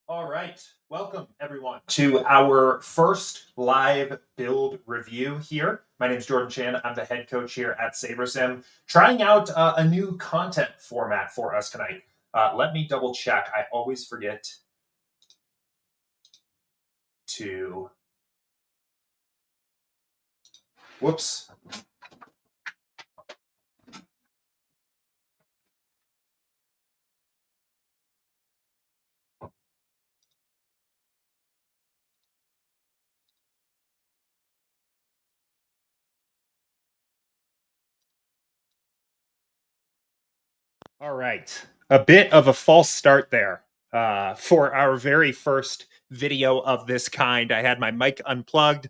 All right. Welcome, everyone, to our first live build review here. My name is Jordan Chan. I'm the head coach here at SaberSim, trying out a new content format for us tonight. Let me double check. I always forget to. Whoops. All right. A bit of a false start there for our very first video of this kind. I had my mic unplugged.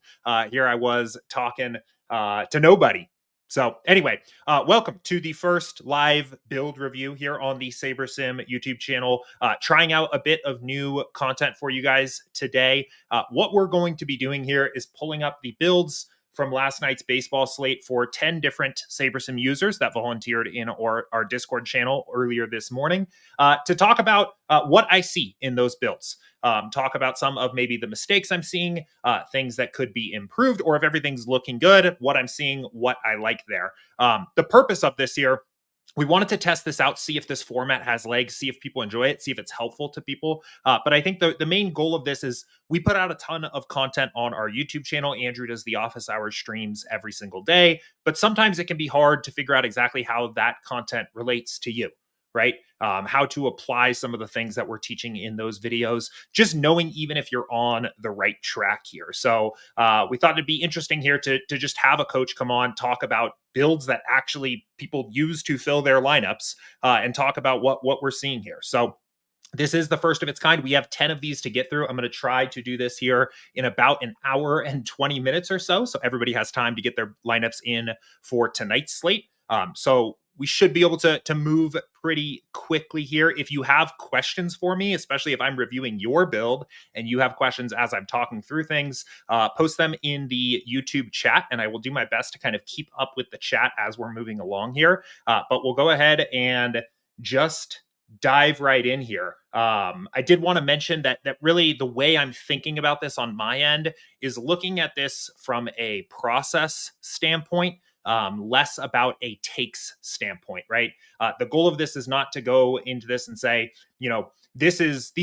Here I was talking to nobody. So, anyway, welcome to the first live build review here on the SaberSim YouTube channel. Trying out a bit of new content for you guys today. What we're going to be doing here is pulling up the builds from last night's baseball slate for 10 different SaberSim users that volunteered in our Discord channel earlier this morning to talk about what I see in those builds. Talk about some of maybe the mistakes I'm seeing, things that could be improved, or if everything's looking good, what I'm seeing, what I like there. The purpose of this here, we wanted to test this out, see if this format has legs, see if people enjoy it, see if it's helpful to people. But I think the main goal of this is we put out a ton of content on our YouTube channel. Andrew does the office hours streams every single day, but sometimes it can be hard to figure out exactly how that content relates to you, right? How to apply some of the things that we're teaching in those videos, just knowing even if you're on the right track here. So we thought it'd be interesting here to just have a coach come on, talk about builds that actually people use to fill their lineups, and talk about what we're seeing here. So this is the first of its kind. We have 10 of these to get through. I'm going to try to do this here in about an hour and 20 minutes or so everybody has time to get their lineups in for tonight's slate. So we should be able to move pretty quickly here. If you have questions for me, especially if I'm reviewing your build and you have questions as I'm talking through things, post them in the YouTube chat, and I will do my best to kind of keep up with the chat as we're moving along here. But we'll go ahead and just dive right in here. I did want to mention that really the way I'm thinking about this on my end is looking at this from a process standpoint, less about a takes standpoint, right? The goal of this is not to go into this and say, these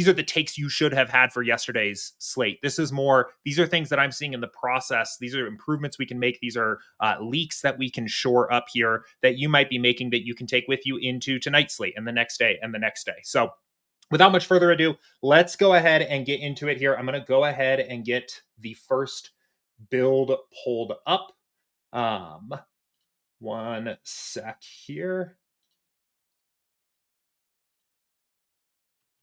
are the takes you should have had for yesterday's slate. This is more, these are things that I'm seeing in the process. These are improvements we can make. These are leaks that we can shore up here that you might be making that you can take with you into tonight's slate and the next day and the next day. So without much further ado, let's go ahead and get into it here. I'm going to go ahead and get the first build pulled up. One sec here.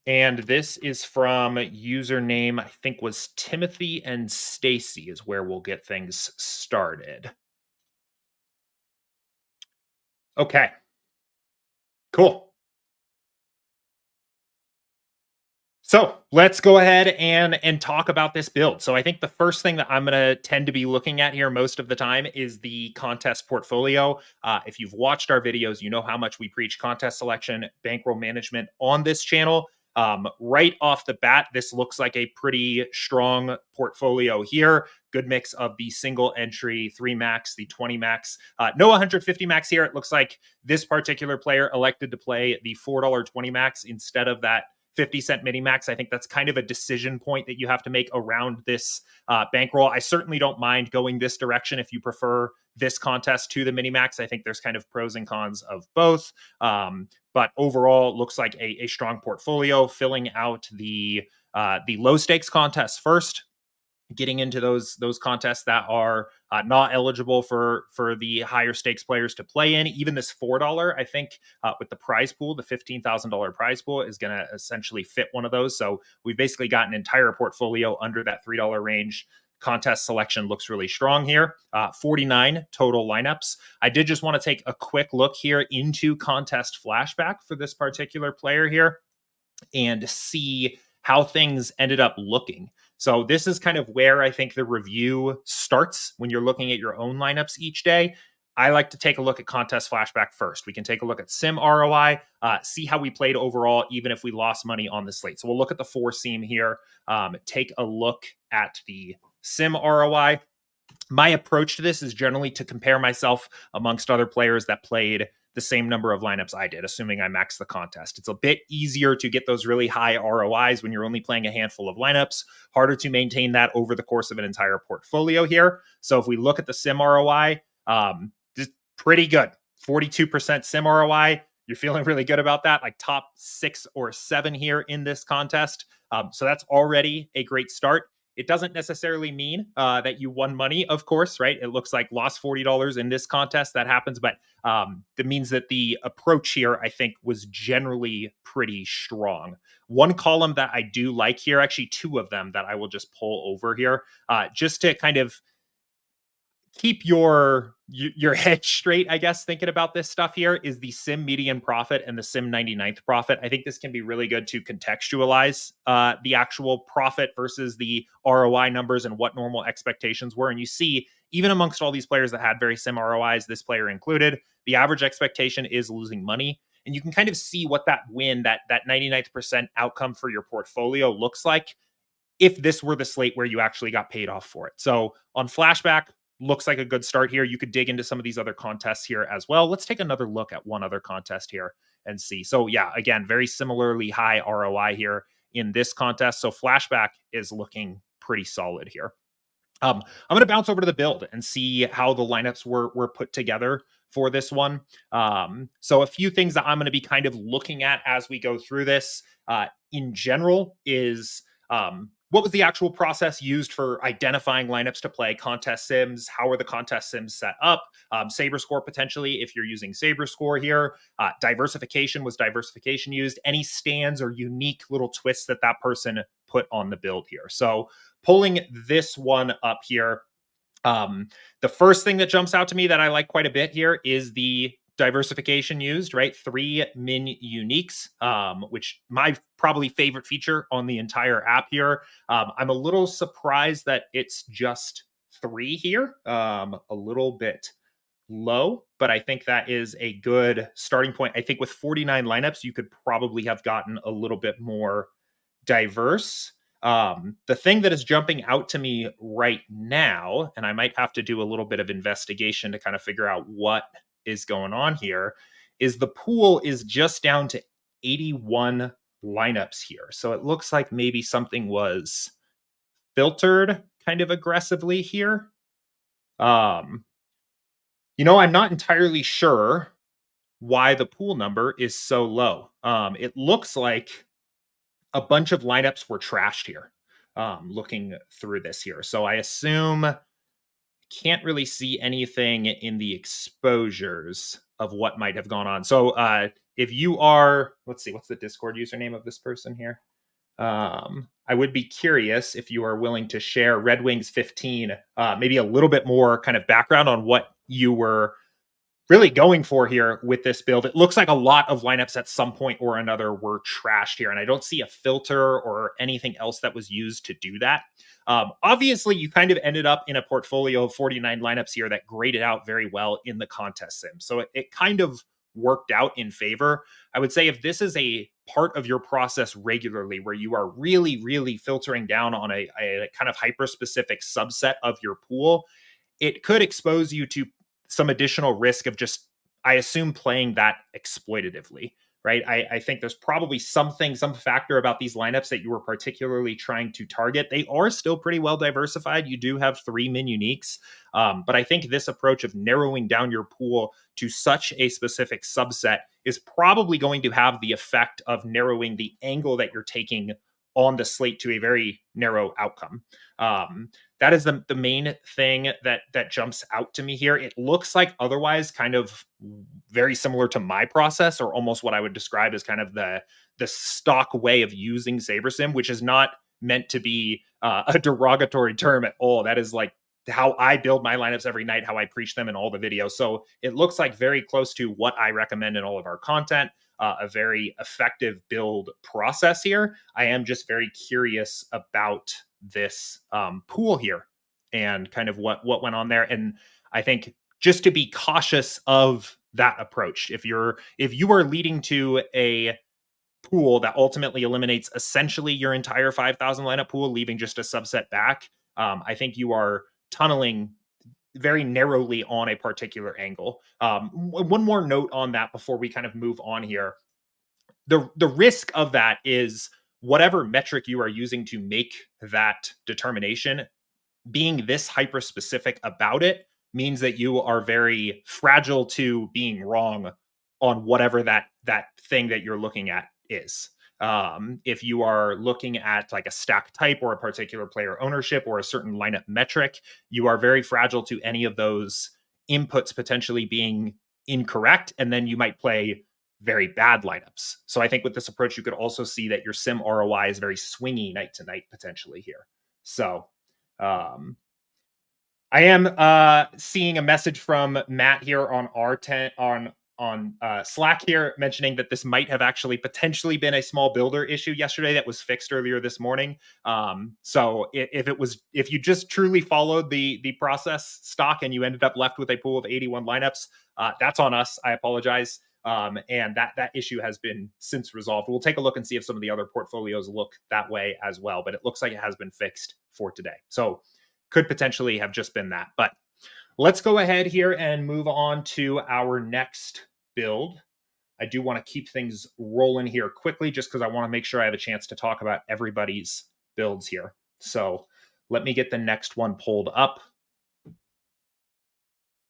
And this is from username, I think was Timothy and Stacy is where we'll get things started. Okay. Cool. So let's go ahead and talk about this build. So I think the first thing that I'm going to tend to be looking at here most of the time is the contest portfolio. If you've watched our videos, you know how much we preach contest selection, bankroll management on this channel. Right off the bat, this looks like a pretty strong portfolio here. Good mix of the single entry 3 max, the 20 max, no 150 max here. It looks like this particular player elected to play the $4.20 max instead of that 50-cent mini max. I think that's kind of a decision point that you have to make around this bankroll. I certainly don't mind going this direction if you prefer this contest to the mini max. I think there's kind of pros and cons of both. But overall, looks like a strong portfolio, filling out the low stakes contests first, getting into those contests that are not eligible for the higher stakes players to play in. Even this $4, I think, with the prize pool, the $15,000 prize pool is going to essentially fit one of those. So we've basically got an entire portfolio under that $3 range. Contest selection looks really strong here. 49 total lineups. I did just want to take a quick look here into contest flashback for this particular player here and see how things ended up looking. So this is kind of where I think the review starts when you're looking at your own lineups each day. I like to take a look at contest flashback first. We can take a look at sim ROI, see how we played overall, even if we lost money on the slate. So we'll look at the 4-seam here, take a look at the sim ROI. My approach to this is generally to compare myself amongst other players that played the same number of lineups I did, assuming I maxed the contest. It's a bit easier to get those really high ROIs when you're only playing a handful of lineups, harder to maintain that over the course of an entire portfolio here. So if we look at the sim ROI, just pretty good. 42% sim ROI. You're feeling really good about that, like top 6 or 7 here in this contest. So that's already a great start. It doesn't necessarily mean that you won money, of course, right? It looks like lost $40 in this contest. That happens, but that means that the approach here, I think, was generally pretty strong. One column that I do like here, actually 2 of them that I will just pull over here, just to kind of keep your head straight, I guess, thinking about this stuff here, is the sim median profit and the sim 99th profit. I think this can be really good to contextualize the actual profit versus the ROI numbers and what normal expectations were. And you see, even amongst all these players that had very sim ROIs, this player included, the average expectation is losing money. And you can kind of see what that win, that 99th percent outcome for your portfolio looks like if this were the slate where you actually got paid off for it. So on flashback, looks like a good start here. You could dig into some of these other contests here as well. Let's take another look at one other contest here and see. So yeah, again, very similarly high ROI here in this contest. So flashback is looking pretty solid here. I'm going to bounce over to the build and see how the lineups were put together for this one. So a few things that I'm going to be kind of looking at as we go through this in general is what was the actual process used for identifying lineups to play contest sims? How are the contest sims set up? Saber score potentially if you're using Saber score here. Diversification, was diversification used? Any stands or unique little twists that that person put on the build here? So pulling this one up here, the first thing that jumps out to me that I like quite a bit here is the diversification used, right? 3 min uniques, which my probably favorite feature on the entire app here. I'm a little surprised that it's just 3 here, a little bit low, but I think that is a good starting point. I think with 49 lineups, you could probably have gotten a little bit more diverse. The thing that is jumping out to me right now, and I might have to do a little bit of investigation to kind of figure out what is going on here, is the pool is just down to 81 lineups here. So it looks like maybe something was filtered kind of aggressively here. I'm not entirely sure why the pool number is so low. It looks like a bunch of lineups were trashed here, looking through this here. So I assume can't really see anything in the exposures of what might have gone on. So if you are, let's see, what's the Discord username of this person here? I would be curious if you are willing to share Red Wings 15, maybe a little bit more kind of background on what you were really going for here with this build. It looks like a lot of lineups at some point or another were trashed here, and I don't see a filter or anything else that was used to do that. Obviously, you kind of ended up in a portfolio of 49 lineups here that graded out very well in the contest sim. So it kind of worked out in favor. I would say if this is a part of your process regularly where you are really, really filtering down on a kind of hyper-specific subset of your pool, it could expose you to some additional risk of just, I assume, playing that exploitatively, right? I think there's probably some factor about these lineups that you were particularly trying to target. They are still pretty well diversified. You do have 3 min uniques, but I think this approach of narrowing down your pool to such a specific subset is probably going to have the effect of narrowing the angle that you're taking on the slate to a very narrow outcome. That is the main thing that jumps out to me here. It looks like otherwise kind of very similar to my process, or almost what I would describe as kind of the stock way of using SaberSim, which is not meant to be a derogatory term at all. That is like how I build my lineups every night, how I preach them in all the videos. So it looks like very close to what I recommend in all of our content. A very effective build process here. I am just very curious about this pool here and kind of what went on there. And I think just to be cautious of that approach. If you are leading to a pool that ultimately eliminates essentially your entire 5,000 lineup pool, leaving just a subset back, I think you are tunneling very narrowly on a particular angle. One more note on that before we kind of move on here. The risk of that is whatever metric you are using to make that determination, being this hyper specific about it means that you are very fragile to being wrong on whatever that thing that you're looking at is. If you are looking at like a stack type or a particular player ownership or a certain lineup metric, you are very fragile to any of those inputs potentially being incorrect, and then you might play very bad lineups. So I think with this approach, you could also see that your sim ROI is very swingy night to night potentially here. So I am seeing a message from Matt here on R10 on Slack here, mentioning that this might have actually potentially been a small builder issue yesterday that was fixed earlier this morning. So if you just truly followed the process stock and you ended up left with a pool of 81 lineups, that's on us. I apologize. And that issue has been since resolved. We'll take a look and see if some of the other portfolios look that way as well, but it looks like it has been fixed for today. So could potentially have just been that. But let's go ahead here and move on to our next build. I do want to keep things rolling here quickly just because I want to make sure I have a chance to talk about everybody's builds here. So let me get the next one pulled up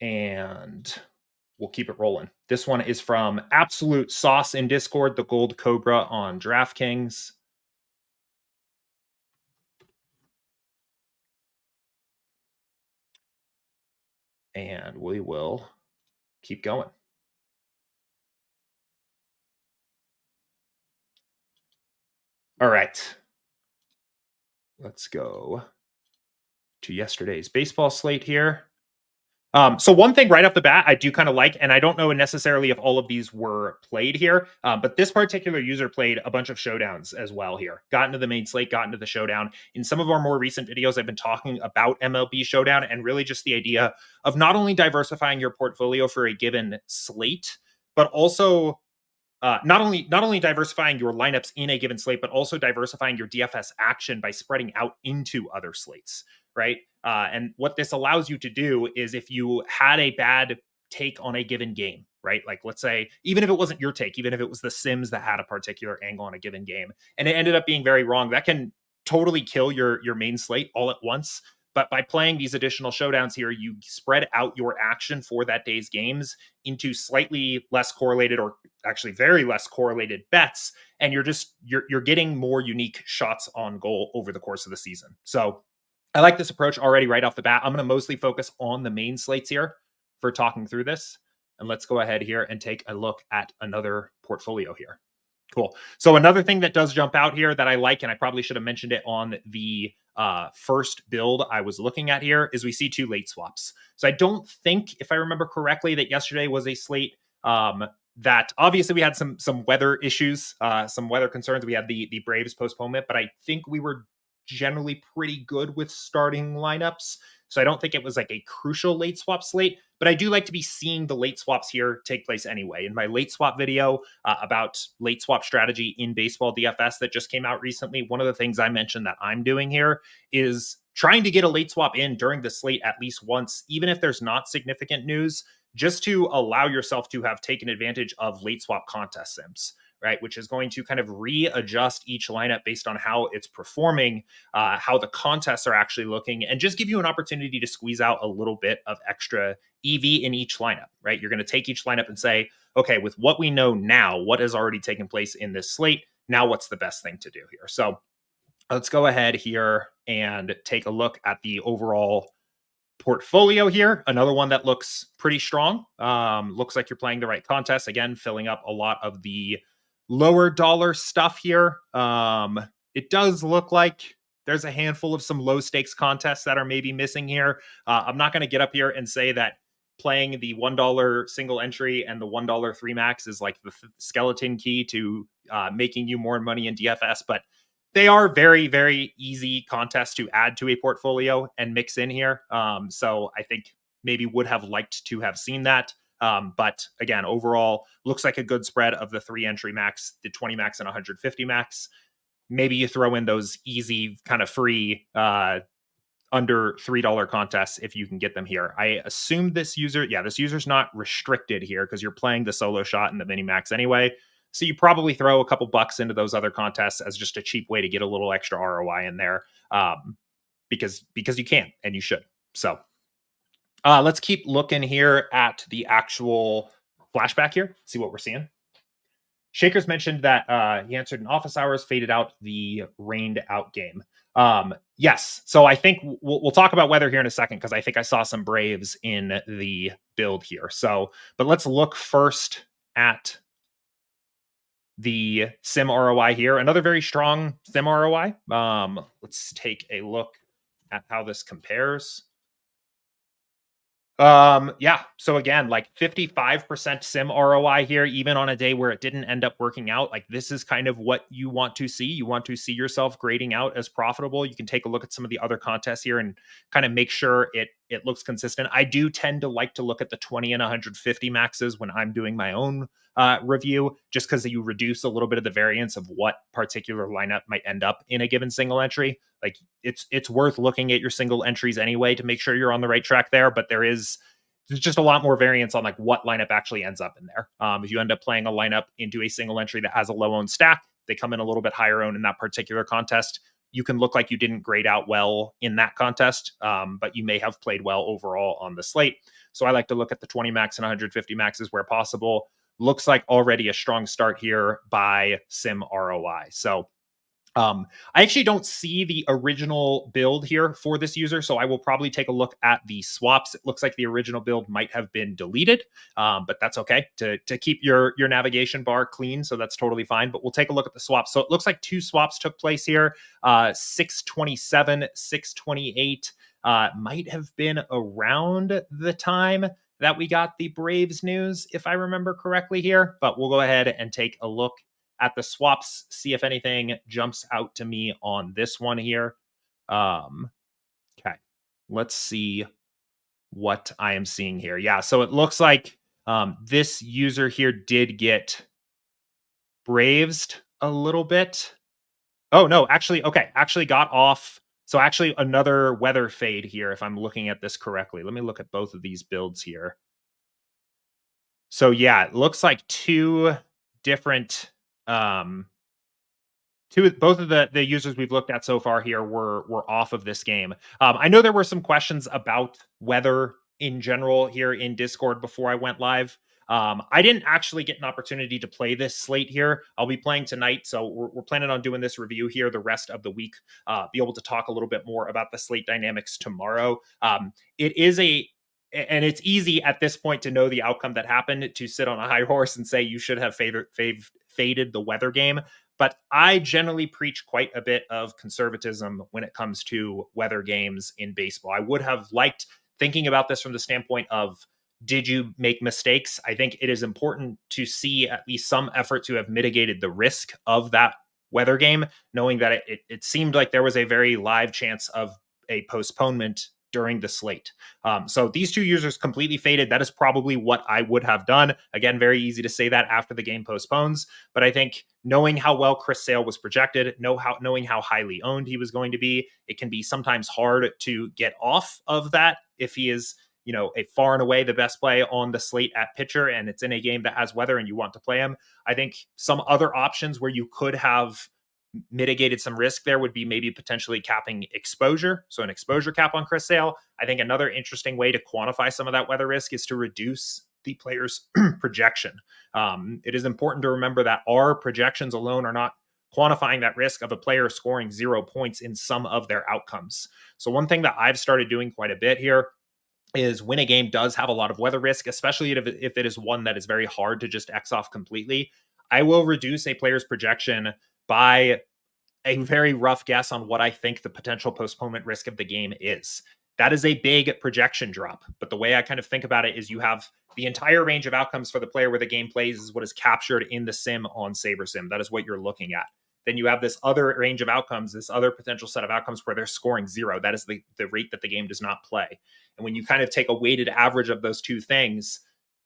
and we'll keep it rolling. This one is from Absolute Sauce in Discord, the Gold Cobra on DraftKings. And we will keep going. All right. Let's go to yesterday's baseball slate here. So one thing right off the bat, I do kind of like, and I don't know necessarily if all of these were played here, but this particular user played a bunch of showdowns as well here. Got into the main slate, got into the showdown. In some of our more recent videos, I've been talking about MLB Showdown and really just the idea of not only diversifying your portfolio for a given slate, but also not only diversifying your lineups in a given slate, but also diversifying your DFS action by spreading out into other slates, right? And what this allows you to do is if you had a bad take on a given game, right? Like let's say, even if it wasn't your take, even if it was the Sims that had a particular angle on a given game, and it ended up being very wrong, that can totally kill your main slate all at once. But by playing these additional showdowns here, you spread out your action for that day's games into slightly less correlated, or actually very less correlated bets, and you're getting more unique shots on goal over the course of the season. So I like this approach already right off the bat. I'm going to mostly focus on the main slates here for talking through this. And let's go ahead here and take a look at another portfolio here. Cool. So another thing that does jump out here that I like, and I probably should have mentioned it on the first build I was looking at here, is we see two late swaps. So I don't think, if I remember correctly, that yesterday was a slate that obviously we had some weather issues, some weather concerns. We had the Braves postponement, but I think we were generally pretty good with starting lineups. So I don't think it was like a crucial late swap slate, but I do like to be seeing the late swaps here take place anyway. In my late swap video about late swap strategy in baseball DFS that just came out recently, one of the things I mentioned that I'm doing here is trying to get a late swap in during the slate at least once, even if there's not significant news, just to allow yourself to have taken advantage of late swap contest sims, right? Which is going to kind of readjust each lineup based on how it's performing, how the contests are actually looking, and just give you an opportunity to squeeze out a little bit of extra EV in each lineup, right? You're going to take each lineup and say, okay, with what we know now, what has already taken place in this slate, now what's the best thing to do here? So let's go ahead here and take a look at the overall portfolio here. Another one that looks pretty strong. Looks like you're playing the right contest. Again, filling up a lot of the lower dollar stuff here. It does look like there's a handful of some low stakes contests that are maybe missing here. I'm not going to get up here and say that playing the $1 single entry and the $1 three max is like the skeleton key to making you more money in DFS, but they are very, very easy contests to add to a portfolio and mix in here. So I think maybe would have liked to have seen that. But again, overall, looks like a good spread of the 3 entry max, the 20 max and 150 max. Maybe you throw in those easy kind of free under $3 contests if you can get them here. I assume this user's not restricted here because you're playing the solo shot and the mini max anyway. So you probably throw a couple bucks into those other contests as just a cheap way to get a little extra ROI in there, because you can and you should. So let's keep looking here at the actual flashback here, see what we're seeing. Shakers mentioned that he answered in office hours, faded out the rained out game. Yes. So I think we'll talk about weather here in a second because I think I saw some Braves in the build here. So, but let's look first at the sim ROI here. Another very strong sim ROI. Let's take a look at how this compares. Yeah. So again, like 55% sim ROI here, even on a day where it didn't end up working out. Like this is kind of what you want to see. You want to see yourself grading out as profitable. You can take a look at some of the other contests here and kind of make sure it looks consistent. I do tend to like to look at the 20 and 150 maxes when I'm doing my own review, just because you reduce a little bit of the variance of what particular lineup might end up in a given single entry. Like it's worth looking at your single entries anyway to make sure you're on the right track there. But there's just a lot more variance on like what lineup actually ends up in there. If you end up playing a lineup into a single entry that has a low owned stack, they come in a little bit higher owned in that particular contest. You can look like you didn't grade out well in that contest, but you may have played well overall on the slate. So I like to look at the 20 max and 150 maxes where possible. Looks like already a strong start here by sim ROI. So I actually don't see the original build here for this user, so I will probably take a look at the swaps. It looks like the original build might have been deleted, but that's okay to keep your navigation bar clean, so that's totally fine. But we'll take a look at the swaps. So it looks like 2 swaps took place here, 627, 628. Might have been around the time that we got the Braves news, if I remember correctly here, but we'll go ahead and take a look at the swaps, see if anything jumps out to me on this one here. Okay, let's see what I am seeing here. Yeah, so it looks like this user here did get Bravesed a little bit. Oh, no, actually, okay, actually got off. So actually another weather fade here, if I'm looking at this correctly. Let me look at both of these builds here. So yeah, it looks like 2 different both of the users we've looked at so far here were off of this game. I know there were some questions about weather in general here in Discord before I went live. I didn't actually get an opportunity to play this slate here. I'll be playing tonight, so we're planning on doing this review here the rest of the week. Be able to talk a little bit more about the slate dynamics tomorrow. And it's easy at this point to know the outcome that happened, to sit on a high horse and say you should have faded the weather game. But I generally preach quite a bit of conservatism when it comes to weather games in baseball. I would have liked thinking about this from the standpoint of, did you make mistakes? I think it is important to see at least some effort to have mitigated the risk of that weather game, knowing that it seemed like there was a very live chance of a postponement during the slate. So these 2 users completely faded. That is probably what I would have done. Again, very easy to say that after the game postpones. But I think knowing how well Chris Sale was projected, knowing how highly owned he was going to be, it can be sometimes hard to get off of that if he is, a far and away the best play on the slate at pitcher, and it's in a game that has weather and you want to play him. I think some other options where you could have mitigated some risk there would be maybe potentially capping exposure. So an exposure cap on Chris Sale. I think another interesting way to quantify some of that weather risk is to reduce the player's projection. It is important to remember that our projections alone are not quantifying that risk of a player scoring 0 points in some of their outcomes. So one thing that I've started doing quite a bit here is, when a game does have a lot of weather risk, especially if it is one that is very hard to just X off completely, I will reduce a player's projection by a very rough guess on what I think the potential postponement risk of the game is. That is a big projection drop. But the way I kind of think about it is, you have the entire range of outcomes for the player where the game plays is what is captured in the sim on SaberSim. That is what you're looking at. then you have this other range of outcomes, this other potential set of outcomes where they're scoring 0. That is the rate that the game does not play. And when you kind of take a weighted average of those two things,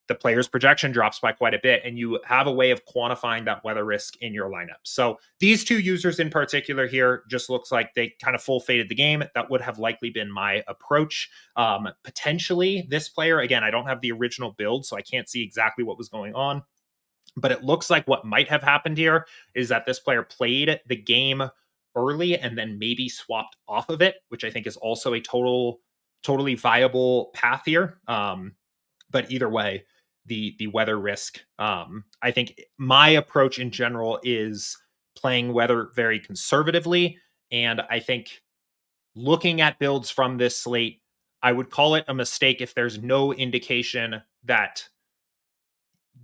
the player's projection drops by quite a bit, and you have a way of quantifying that weather risk in your lineup. So these two users in particular here just looks like they kind of full faded the game. That would have likely been my approach. Potentially this player, again, I don't have the original build, so I can't see exactly what was going on. But it looks like what might have happened here is that this player played the game early and then maybe swapped off of it, which I think is also a totally viable path here. But either way, the weather risk. I think my approach in general is playing weather very conservatively, and I think looking at builds from this slate, I would call it a mistake if there's no indication that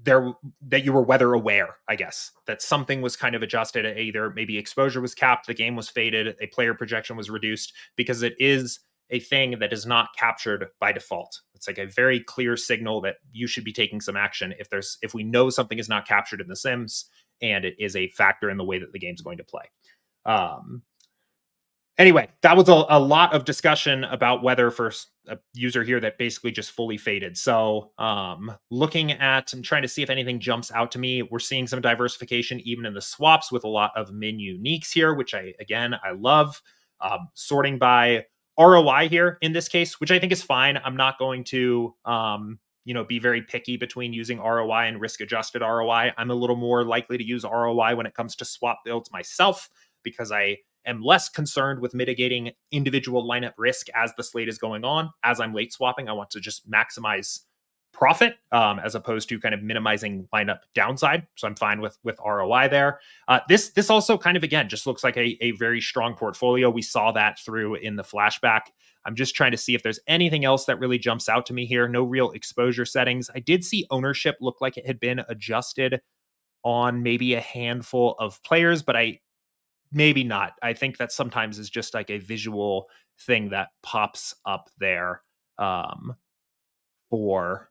you were weather aware. I guess that something was kind of adjusted. Either maybe exposure was capped, the game was faded, a player projection was reduced, because it is a thing that is not captured by default. It's like a very clear signal that you should be taking some action if we know something is not captured in the Sims and it is a factor in the way that the game's going to play. Anyway, that was a lot of discussion about weather for a user here that basically just fully faded. So looking at and trying to see if anything jumps out to me, we're seeing some diversification even in the swaps with a lot of min uniques here, which I love. Sorting by ROI here in this case, which I think is fine. I'm not going to be very picky between using ROI and risk adjusted ROI. I'm a little more likely to use ROI when it comes to swap builds myself, because I am less concerned with mitigating individual lineup risk as the slate is going on. As I'm late swapping, I want to just maximize profit as opposed to kind of minimizing lineup downside. So I'm fine with ROI there. This also kind of, again, just looks like a very strong portfolio. We saw that through in the flashback. I'm just trying to see if there's anything else that really jumps out to me here. No real exposure settings. I did see ownership look like it had been adjusted on maybe a handful of players, but maybe not. I think that sometimes is just like a visual thing that pops up there for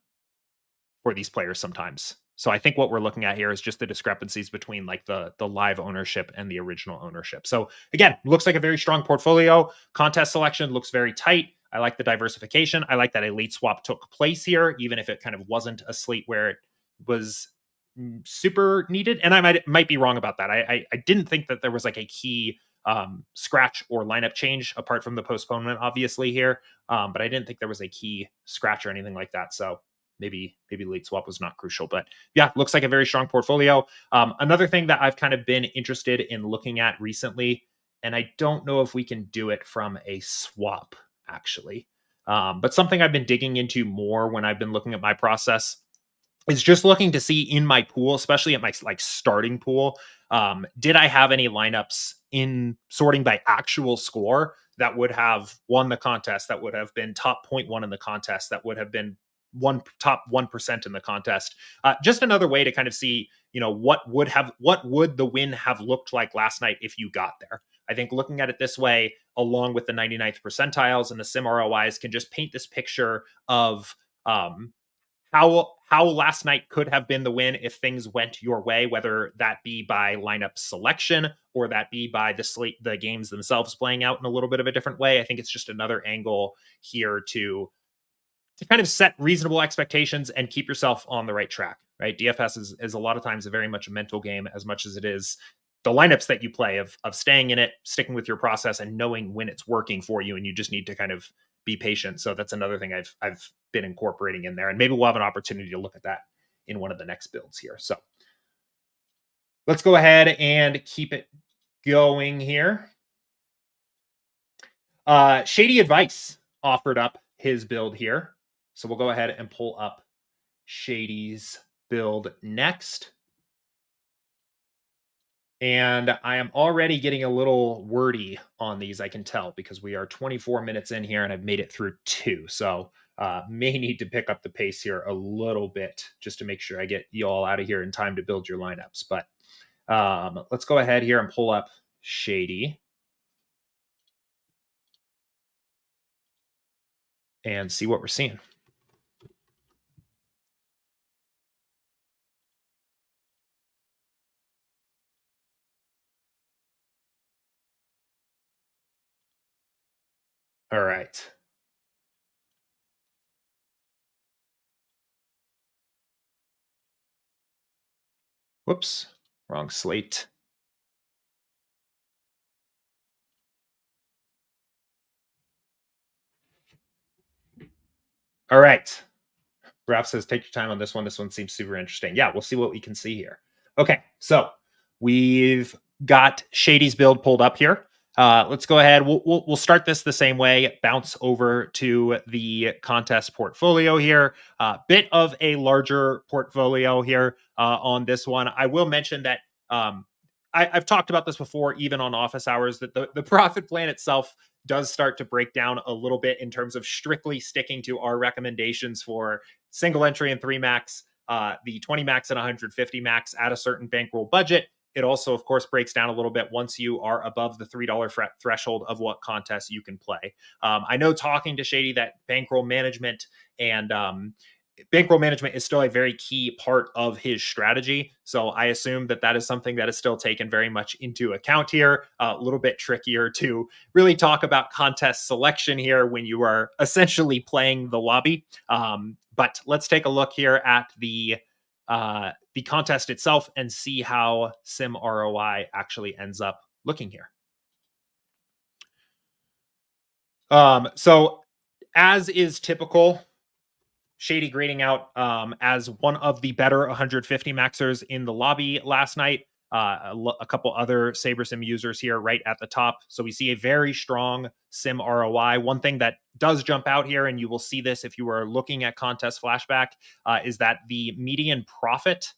these players sometimes. So I think what we're looking at here is just the discrepancies between like the live ownership and the original ownership. So again, looks like a very strong portfolio. Contest selection looks very tight. I like the diversification. I like that a late swap took place here, even if it kind of wasn't a slate where it was super needed. And I might be wrong about that. I didn't think that there was like a key scratch or lineup change apart from the postponement, obviously here. But I didn't think there was a key scratch or anything like that. So maybe late swap was not crucial, but yeah, looks like a very strong portfolio. Another thing that I've kind of been interested in looking at recently, and I don't know if we can do it from a swap actually, but something I've been digging into more when I've been looking at my process is just looking to see in my pool, especially at my like starting pool, did I have any lineups in sorting by actual score that would have won the contest, that would have been top 0.1 in the contest, that would have been top 1% in the contest. Just another way to kind of see, what would the win have looked like last night if you got there. I think looking at it this way, along with the 99th percentiles and the sim ROIs, can just paint this picture of how last night could have been the win if things went your way, whether that be by lineup selection or that be by the games themselves playing out in a little bit of a different way. I think it's just another angle here to kind of set reasonable expectations and keep yourself on the right track, right? DFS is a lot of times a very much a mental game as much as it is the lineups that you play of staying in it, sticking with your process and knowing when it's working for you. And you just need to kind of be patient. So that's another thing I've been incorporating in there, and maybe we'll have an opportunity to look at that in one of the next builds here. So let's go ahead and keep it going here. Shady Advice offered up his build here. So we'll go ahead and pull up Shady's build next. And I am already getting a little wordy on these, I can tell, because we are 24 minutes in here and I've made it through 2. So may need to pick up the pace here a little bit just to make sure I get you all out of here in time to build your lineups. But let's go ahead here and pull up Shady and see what we're seeing. All right. Whoops. Wrong slate. All right. Ralph says, take your time on this one. This one seems super interesting. Yeah, we'll see what we can see here. Okay, so we've got Shady's build pulled up here. Let's go ahead. We'll start this the same way. Bounce over to the contest portfolio here. Bit of a larger portfolio here on this one. I will mention that I've talked about this before, even on office hours, that the profit plan itself does start to break down a little bit in terms of strictly sticking to our recommendations for single entry and 3 max, the 20 max and 150 max at a certain bankroll budget. It also, of course, breaks down a little bit once you are above the $3 threshold of what contests you can play. I know talking to Shady that and bankroll management is still a very key part of his strategy. So I assume that that is something that is still taken very much into account here. A little bit trickier to really talk about contest selection here when you are essentially playing the lobby. But let's take a look here at the contest itself and see how sim ROI actually ends up looking here. So as is typical, Shady grading out as one of the better 150 maxers in the lobby last night. A couple other SaberSim users here right at the top. So we see a very strong sim ROI. One thing that does jump out here, and you will see this if you are looking at contest flashback, is that the median profit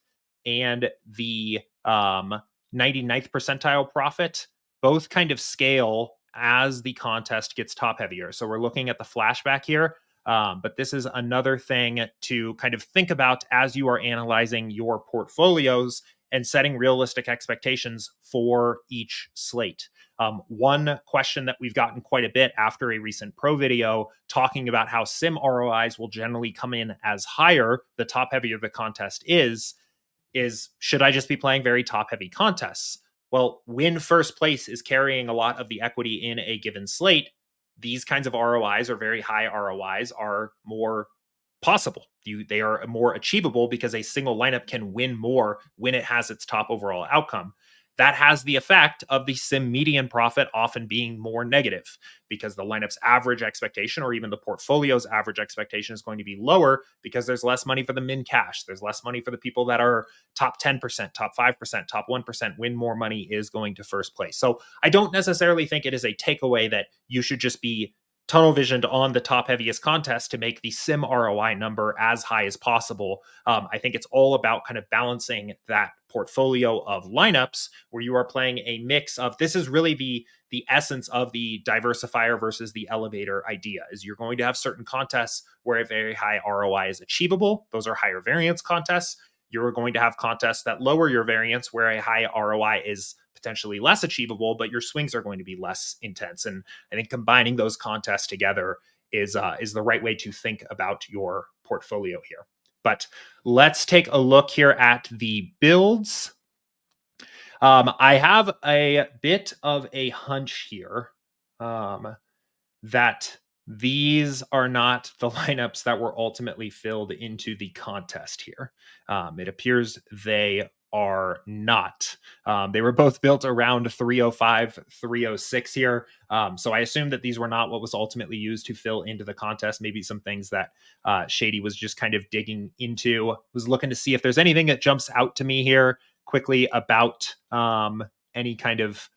and the 99th percentile profit both kind of scale as the contest gets top heavier. So we're looking at the flashback here. But this is another thing to kind of think about as you are analyzing your portfolios and setting realistic expectations for each slate. One question that we've gotten quite a bit after a recent pro video talking about how sim ROIs will generally come in as higher the top heavier the contest is should I just be playing very top heavy contests? Well, when first place is carrying a lot of the equity in a given slate, these kinds of ROIs or very high ROIs are more possible. They are more achievable because a single lineup can win more when it has its top overall outcome. That has the effect of the sim median profit often being more negative because the lineup's average expectation or even the portfolio's average expectation is going to be lower because there's less money for the min cash. There's less money for the people that are top 10%, top 5%, top 1%, win more money is going to first place. So I don't necessarily think it is a takeaway that you should just be tunnel visioned on the top heaviest contest to make the sim ROI number as high as possible. I think it's all about kind of balancing that portfolio of lineups where you are playing a mix of this is really the essence of the diversifier versus the elevator idea is you're going to have certain contests where a very high ROI is achievable. Those are higher variance contests. You're going to have contests that lower your variance where a high ROI is potentially less achievable, but your swings are going to be less intense. And I think combining those contests together is the right way to think about your portfolio here. But let's take a look here at the builds. I have a bit of a hunch here that these are not the lineups that were ultimately filled into the contest here. It appears they are not. They were both built around 305, 306 here. So I assume that these were not what was ultimately used to fill into the contest. Maybe some things that Shady was just kind of digging into. Was looking to see if there's anything that jumps out to me here quickly about any kind of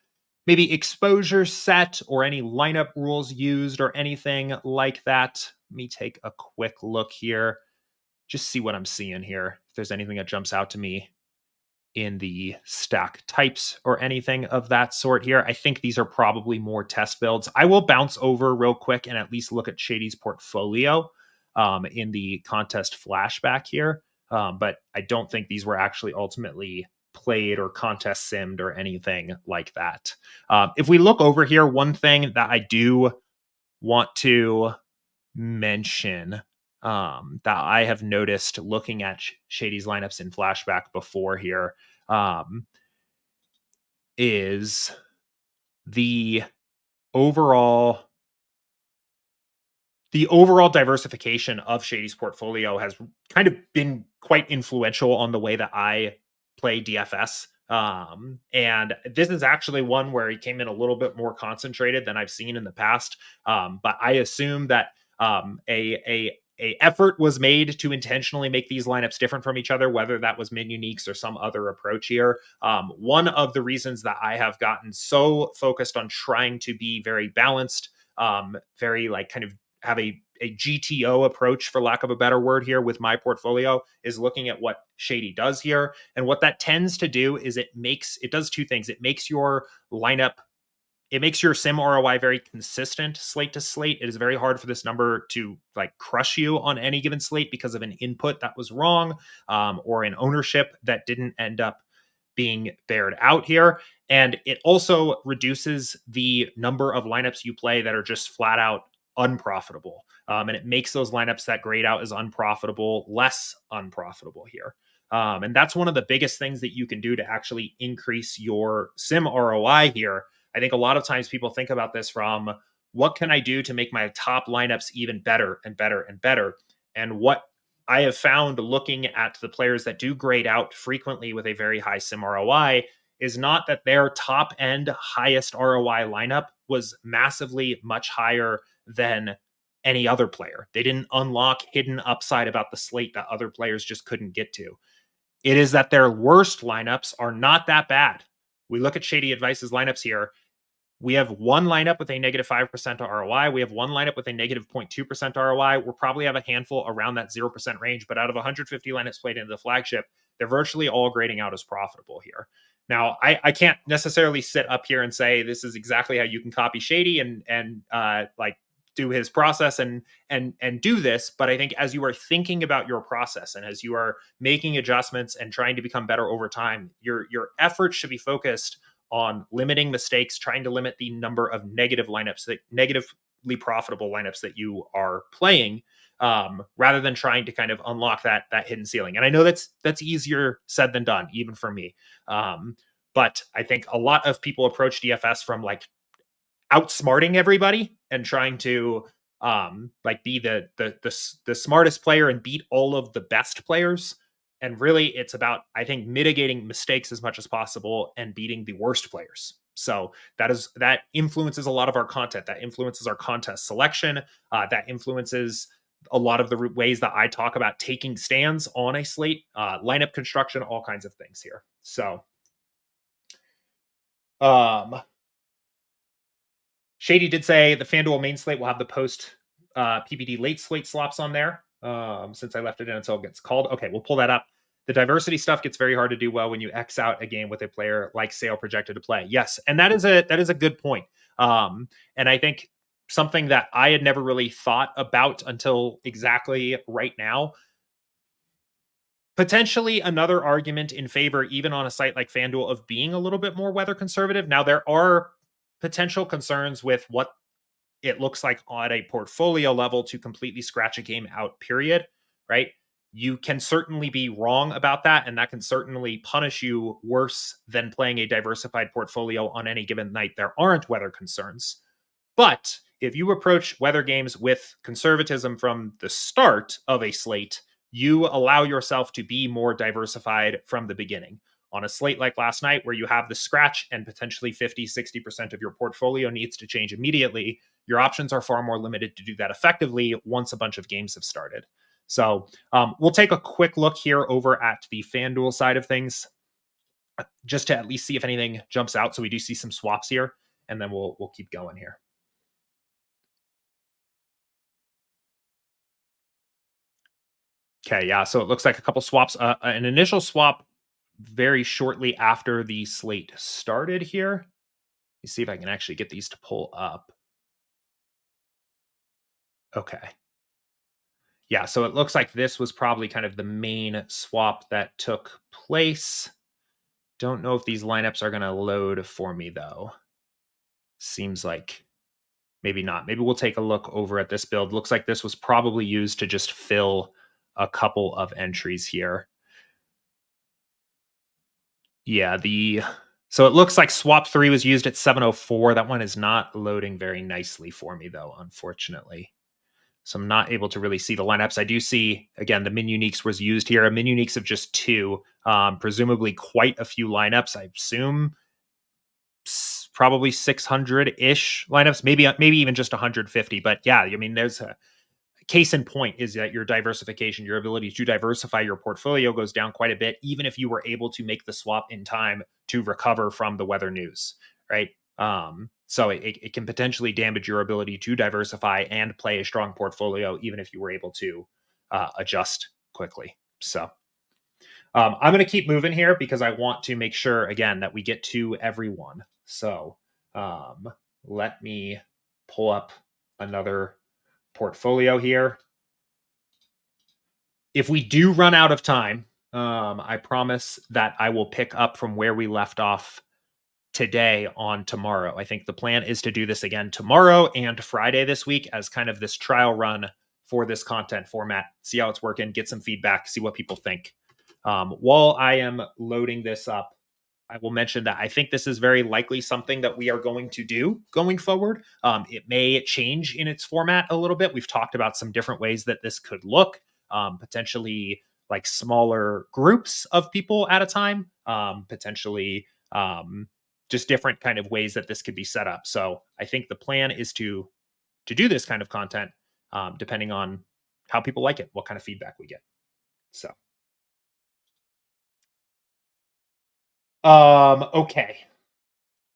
maybe exposure set or any lineup rules used or anything like that. Let me take a quick look here. Just see what I'm seeing here. If there's anything that jumps out to me in the stack types or anything of that sort here. I think these are probably more test builds. I will bounce over real quick and at least look at Shady's portfolio in the contest flashback here. But I don't think these were actually ultimately played or contest simmed or anything like that. If we look over here, one thing that I do want to mention that I have noticed looking at Shady's lineups in flashback before here is the overall the overall diversification of Shady's portfolio has kind of been quite influential on the way that I play DFS. And this is actually one where he came in a little bit more concentrated than I've seen in the past. But I assume that a effort was made to intentionally make these lineups different from each other, whether that was min uniques or some other approach here. One of the reasons that I have gotten so focused on trying to be very balanced, very like kind of have a GTO approach, for lack of a better word here, with my portfolio, is looking at what Shady does here. And what that tends to do is it does two things. It makes your lineup, it makes your sim ROI very consistent slate to slate. It is very hard for this number to like crush you on any given slate because of an input that was wrong, or an ownership that didn't end up being bared out here. And it also reduces the number of lineups you play that are just flat out unprofitable. And it makes those lineups that grade out as unprofitable less unprofitable here. And that's one of the biggest things that you can do to actually increase your sim ROI here. I think a lot of times people think about this from, what can I do to make my top lineups even better and better and better? And what I have found looking at the players that do grade out frequently with a very high sim ROI is not that their top end highest ROI lineup was massively much higher than any other player. They didn't unlock hidden upside about the slate that other players just couldn't get to. It is that their worst lineups are not that bad. We look at Shady Advice's lineups here. We have one lineup with a negative 5% ROI. We have one lineup with a negative 0.2% ROI. We'll probably have a handful around that 0% range, but out of 150 lineups played into the flagship, they're virtually all grading out as profitable here. Now, I can't necessarily sit up here and say this is exactly how you can copy Shady and like do his process and do this, but I think as you are thinking about your process and as you are making adjustments and trying to become better over time, your efforts should be focused on limiting mistakes, trying to limit the number of negative lineups, that negatively profitable lineups that you are playing, rather than trying to kind of unlock that hidden ceiling. And I know that's easier said than done, even for me. But I think a lot of people approach DFS from like outsmarting everybody and trying to like be the smartest player and beat all of the best players. And really, it's about, I think, mitigating mistakes as much as possible and beating the worst players. So that influences a lot of our content. That influences our contest selection. That influences a lot of the ways that I talk about taking stands on a slate, lineup construction, all kinds of things here. So, Shady did say the FanDuel main slate will have the post PPD late slate slops on there. Since I left it in until it gets called. Okay, we'll pull that up. The diversity stuff gets very hard to do well when you X out a game with a player like Sale projected to play. Yes, and that is a good point. And I think something that I had never really thought about until exactly right now. Potentially another argument in favor, even on a site like FanDuel, of being a little bit more weather conservative. Now, there are potential concerns with what it looks like on a portfolio level to completely scratch a game out, period, right? You can certainly be wrong about that, and that can certainly punish you worse than playing a diversified portfolio on any given night. There aren't weather concerns. But if you approach weather games with conservatism from the start of a slate, you allow yourself to be more diversified from the beginning. On a slate like last night, where you have the scratch and potentially 50-60% of your portfolio needs to change immediately, your options are far more limited to do that effectively once a bunch of games have started. So we'll take a quick look here over at the FanDuel side of things, just to at least see if anything jumps out. So we do see some swaps here, and then we'll keep going here. Okay, yeah. So it looks like a couple swaps. An initial swap very shortly after the slate started here. Let me see if I can actually get these to pull up. Okay. Yeah, so it looks like this was probably kind of the main swap that took place. Don't know if these lineups are going to load for me, though. Seems like maybe not. Maybe we'll take a look over at this build. Looks like this was probably used to just fill a couple of entries here. Yeah, so it looks like swap 3 was used at 7:04. That one is not loading very nicely for me, though, unfortunately. So I'm not able to really see the lineups. I do see, again, the min uniques was used here. A min uniques of just 2, presumably quite a few lineups. I assume probably 600-ish lineups, maybe even just 150. But yeah, I mean, there's a case in point is that your diversification, your ability to diversify your portfolio goes down quite a bit, even if you were able to make the swap in time to recover from the weather news, right? So it can potentially damage your ability to diversify and play a strong portfolio, even if you were able to adjust quickly. So I'm going to keep moving here because I want to make sure, again, that we get to everyone. So let me pull up another portfolio here. If we do run out of time, I promise that I will pick up from where we left off today on tomorrow. I think the plan is to do this again tomorrow and Friday this week as kind of this trial run for this content format, see how it's working, get some feedback, see what people think. While I am loading this up, I will mention that I think this is very likely something that we are going to do going forward. It may change in its format a little bit. We've talked about some different ways that this could look, potentially like smaller groups of people at a time, potentially just different kind of ways that this could be set up. So I think the plan is to do this kind of content, depending on how people like it, what kind of feedback we get. So, okay,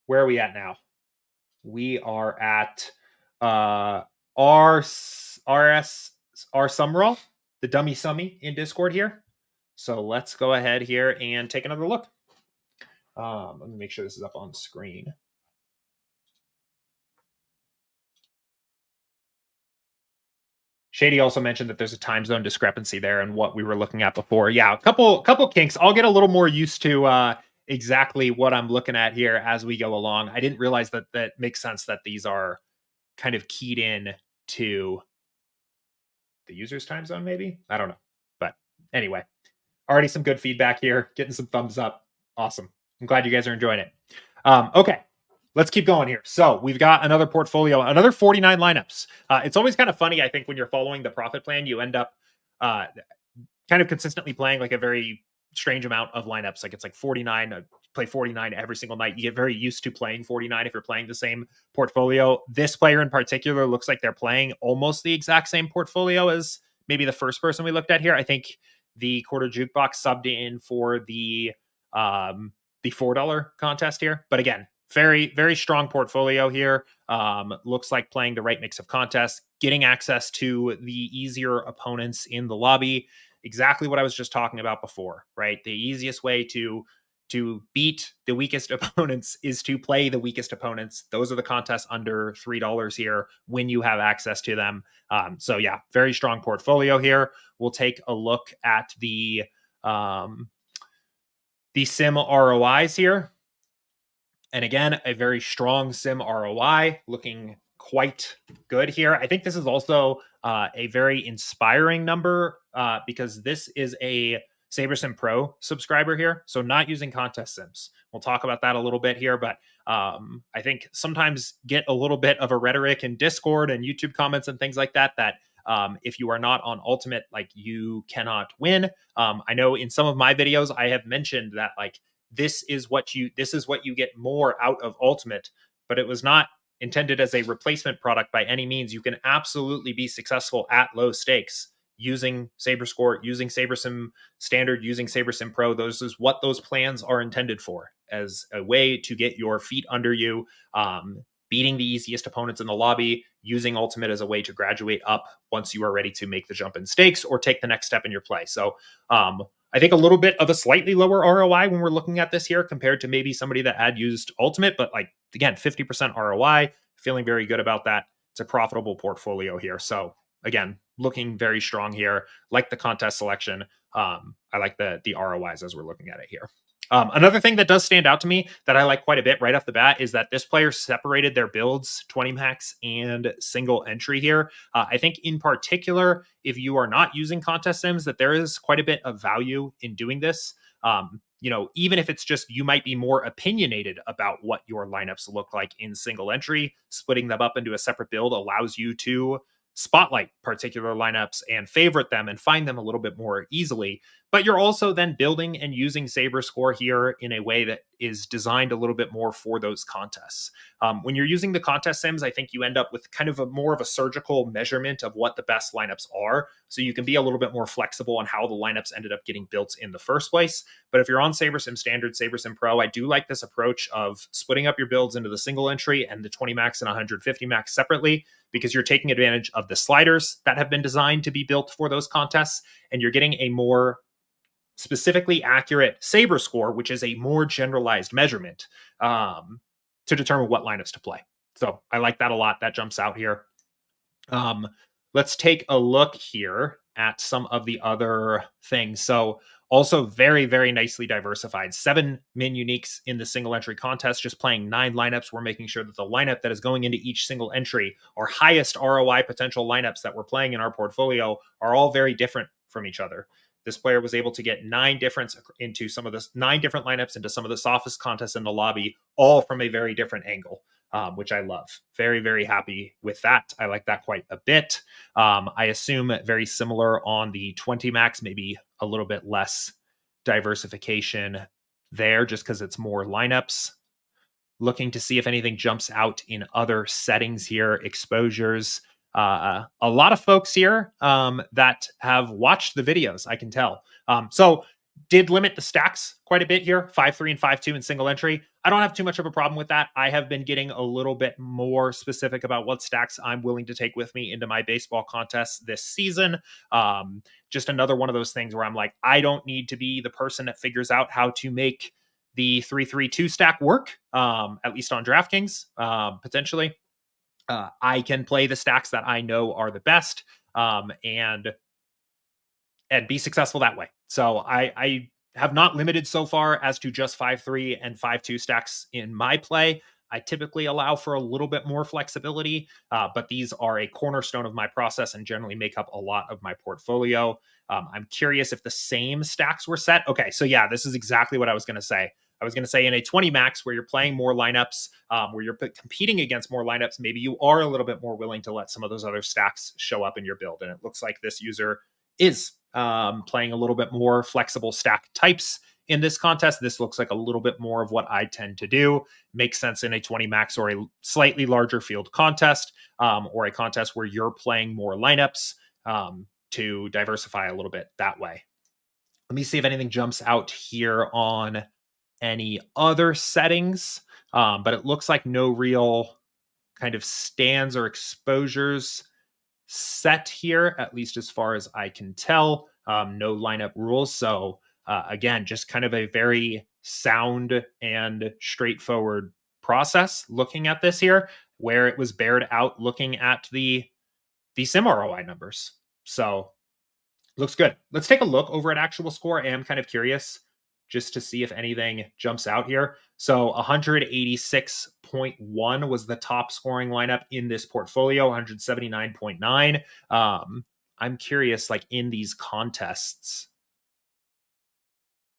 where are we at now? We are at R Summerall, the dummy summy in Discord here. So let's go ahead here and take another look. Let me make sure this is up on the screen. Shady also mentioned that there's a time zone discrepancy there and what we were looking at before. Yeah, a couple kinks. I'll get a little more used to exactly what I'm looking at here as we go along. I didn't realize that makes sense that these are kind of keyed in to the user's time zone, maybe? I don't know. But anyway, already some good feedback here, getting some thumbs up. Awesome. I'm glad you guys are enjoying it. Okay, let's keep going here. So we've got another portfolio, another 49 lineups. It's always kind of funny, I think, when you're following the profit plan, you end up kind of consistently playing like a very strange amount of lineups. Like it's like 49, play 49 every single night. You get very used to playing 49 if you're playing the same portfolio. This player in particular looks like they're playing almost the exact same portfolio as maybe the first person we looked at here. I think the quarter jukebox subbed in for the $4 contest here. But again, very, very strong portfolio here. Looks like playing the right mix of contests, getting access to the easier opponents in the lobby. Exactly what I was just talking about before, right? The easiest way to beat the weakest opponents is to play the weakest opponents. Those are the contests under $3 here when you have access to them. So yeah, very strong portfolio here. We'll take a look at the sim ROIs here. And again, a very strong sim ROI, looking quite good here. I think this is also a very inspiring number because this is a SaberSim Pro subscriber here. So not using contest sims. We'll talk about that a little bit here, but I think sometimes get a little bit of a rhetoric in Discord and YouTube comments and things like that, that if you are not on Ultimate, like you cannot win. I know in some of my videos, I have mentioned that like, this is what you get more out of Ultimate, but it was not intended as a replacement product by any means. You can absolutely be successful at low stakes using SaberScore, using SaberSim Standard, using SaberSim Pro. Those is what those plans are intended for, as a way to get your feet under you, beating the easiest opponents in the lobby, using Ultimate as a way to graduate up once you are ready to make the jump in stakes or take the next step in your play. So I think a little bit of a slightly lower ROI when we're looking at this here compared to maybe somebody that had used Ultimate, but like, again, 50% ROI, feeling very good about that. It's a profitable portfolio here. So again, looking very strong here. Like the contest selection. I like the ROIs as we're looking at it here. Another thing that does stand out to me that I like quite a bit right off the bat is that this player separated their builds, 20 max and single entry here. I think in particular, if you are not using contest sims, that there is quite a bit of value in doing this. Even if it's just you might be more opinionated about what your lineups look like in single entry, splitting them up into a separate build allows you to spotlight particular lineups and favorite them and find them a little bit more easily. But you're also then building and using Saber Score here in a way that is designed a little bit more for those contests. When you're using the contest sims, I think you end up with kind of a more of a surgical measurement of what the best lineups are. So you can be a little bit more flexible on how the lineups ended up getting built in the first place. But if you're on SaberSim Standard, SaberSim Pro, I do like this approach of splitting up your builds into the single entry and the 20 max and 150 max separately, because you're taking advantage of the sliders that have been designed to be built for those contests, and you're getting a more specifically accurate Saber Score, which is a more generalized measurement to determine what lineups to play. So I like that a lot. That jumps out here. Let's take a look here at some of the other things. So also very, very nicely diversified. 7 min uniques in the single entry contest, just playing 9 lineups. We're making sure that the lineup that is going into each single entry, our highest ROI potential lineups that we're playing in our portfolio, are all very different from each other. This player was able to get 9 different lineups into some of the softest contests in the lobby, all from a very different angle, which I love. Very, very happy with that. I like that quite a bit. I assume very similar on the 20 max, maybe a little bit less diversification there, just because it's more lineups. Looking to see if anything jumps out in other settings here, exposures. A lot of folks here that have watched the videos, I can tell. So did limit the stacks quite a bit here, 5-3 and 5-2 in single entry. I don't have too much of a problem with that. I have been getting a little bit more specific about what stacks I'm willing to take with me into my baseball contests this season. Just another one of those things where I'm like, I don't need to be the person that figures out how to make the 3-3-2 stack work, at least on DraftKings, potentially. I can play the stacks that I know are the best, and be successful that way. So I have not limited so far as to just 5-3 and 5-2 stacks in my play. I typically allow for a little bit more flexibility, but these are a cornerstone of my process and generally make up a lot of my portfolio. I'm curious if the same stacks were set. Okay, so yeah, this is exactly what I was going to say. I was going to say in a 20 max where you're playing more lineups, where you're competing against more lineups, maybe you are a little bit more willing to let some of those other stacks show up in your build. And it looks like this user is playing a little bit more flexible stack types in this contest. This looks like a little bit more of what I tend to do. Makes sense in a 20 max or a slightly larger field contest, or a contest where you're playing more lineups, to diversify a little bit that way. Let me see if anything jumps out here on any other settings, but it looks like no real kind of stands or exposures set here, at least as far as I can tell. No lineup rules. So again, just kind of a very sound and straightforward process looking at this here, where it was bared out looking at the sim ROI numbers. So looks good. Let's take a look over at actual score. I am kind of curious just to see if anything jumps out here. So 186.1 was the top scoring lineup in this portfolio, 179.9. I'm curious, like in these contests,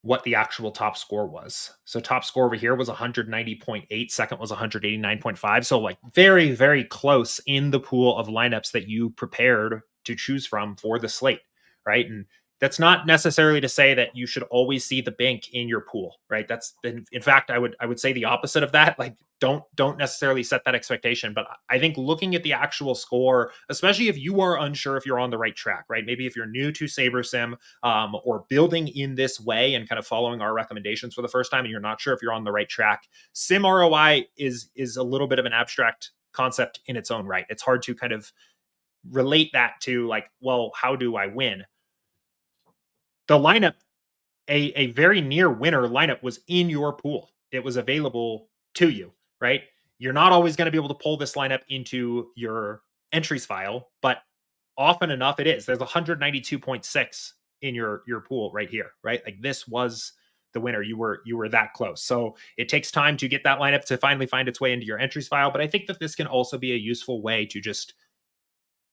what the actual top score was. So top score over here was 190.8, second was 189.5. So like very, very close in the pool of lineups that you prepared to choose from for the slate, right? And that's not necessarily to say that you should always see the bank in your pool, right? That's been, in fact, I would say the opposite of that. Like don't necessarily set that expectation. But I think looking at the actual score, especially if you are unsure if you're on the right track, right? Maybe if you're new to SaberSim, or building in this way and kind of following our recommendations for the first time, and you're not sure if you're on the right track, sim ROI is a little bit of an abstract concept in its own right. It's hard to kind of relate that to like, well, how do I win? The lineup, a very near winner lineup was in your pool. It was available to you, right? You're not always going to be able to pull this lineup into your entries file, but often enough it is. There's 192.6 in your pool right here, right? Like this was the winner. You were that close. So it takes time to get that lineup to finally find its way into your entries file. But I think that this can also be a useful way to just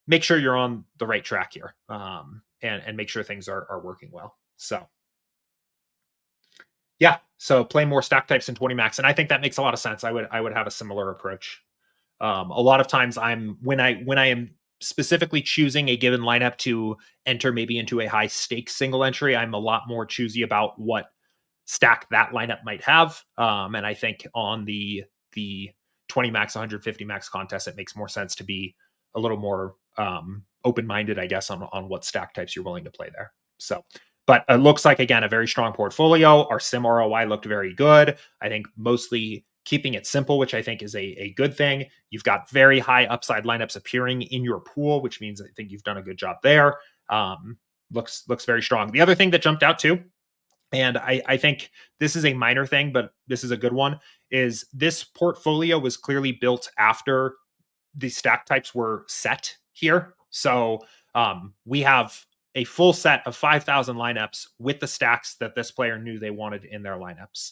make sure you're on the right track here, and make sure things are working well. So yeah, so play more stack types in 20 max, and I think that makes a lot of sense. I would have a similar approach. A lot of times when I am specifically choosing a given lineup to enter maybe into a high stakes single entry, I'm a lot more choosy about what stack that lineup might have. And I think on the 20 max, 150 max contest, it makes more sense to be a little more open minded, I guess, on what stack types you're willing to play there. So, but it looks like, again, a very strong portfolio. Our sim ROI looked very good. I think mostly keeping it simple, which I think is a good thing. You've got very high upside lineups appearing in your pool, which means I think you've done a good job there. Looks very strong. The other thing that jumped out too, and I think this is a minor thing, but this is a good one, is this portfolio was clearly built after the stack types were set here. So we have a full set of 5,000 lineups with the stacks that this player knew they wanted in their lineups.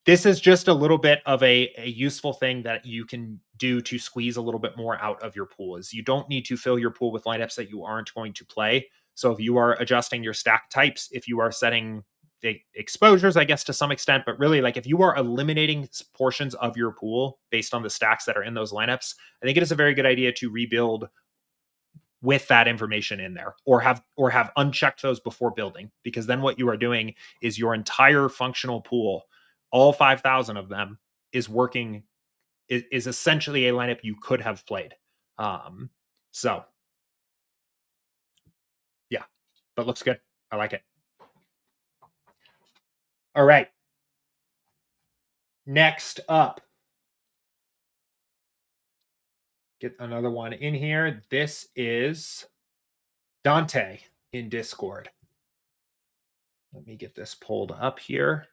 This is just a little bit of a useful thing that you can do to squeeze a little bit more out of your pool. Is you don't need to fill your pool with lineups that you aren't going to play. So if you are adjusting your stack types, if you are setting the exposures, I guess to some extent, but really like if you are eliminating portions of your pool based on the stacks that are in those lineups, I think it is a very good idea to rebuild with that information in there, or have unchecked those before building, because then what you are doing is your entire functional pool, all 5,000 of them, is working, is essentially a lineup you could have played. So yeah, but looks good. I like it. All right. Next up, get another one in here. This is Dante in Discord. Let me get this pulled up here.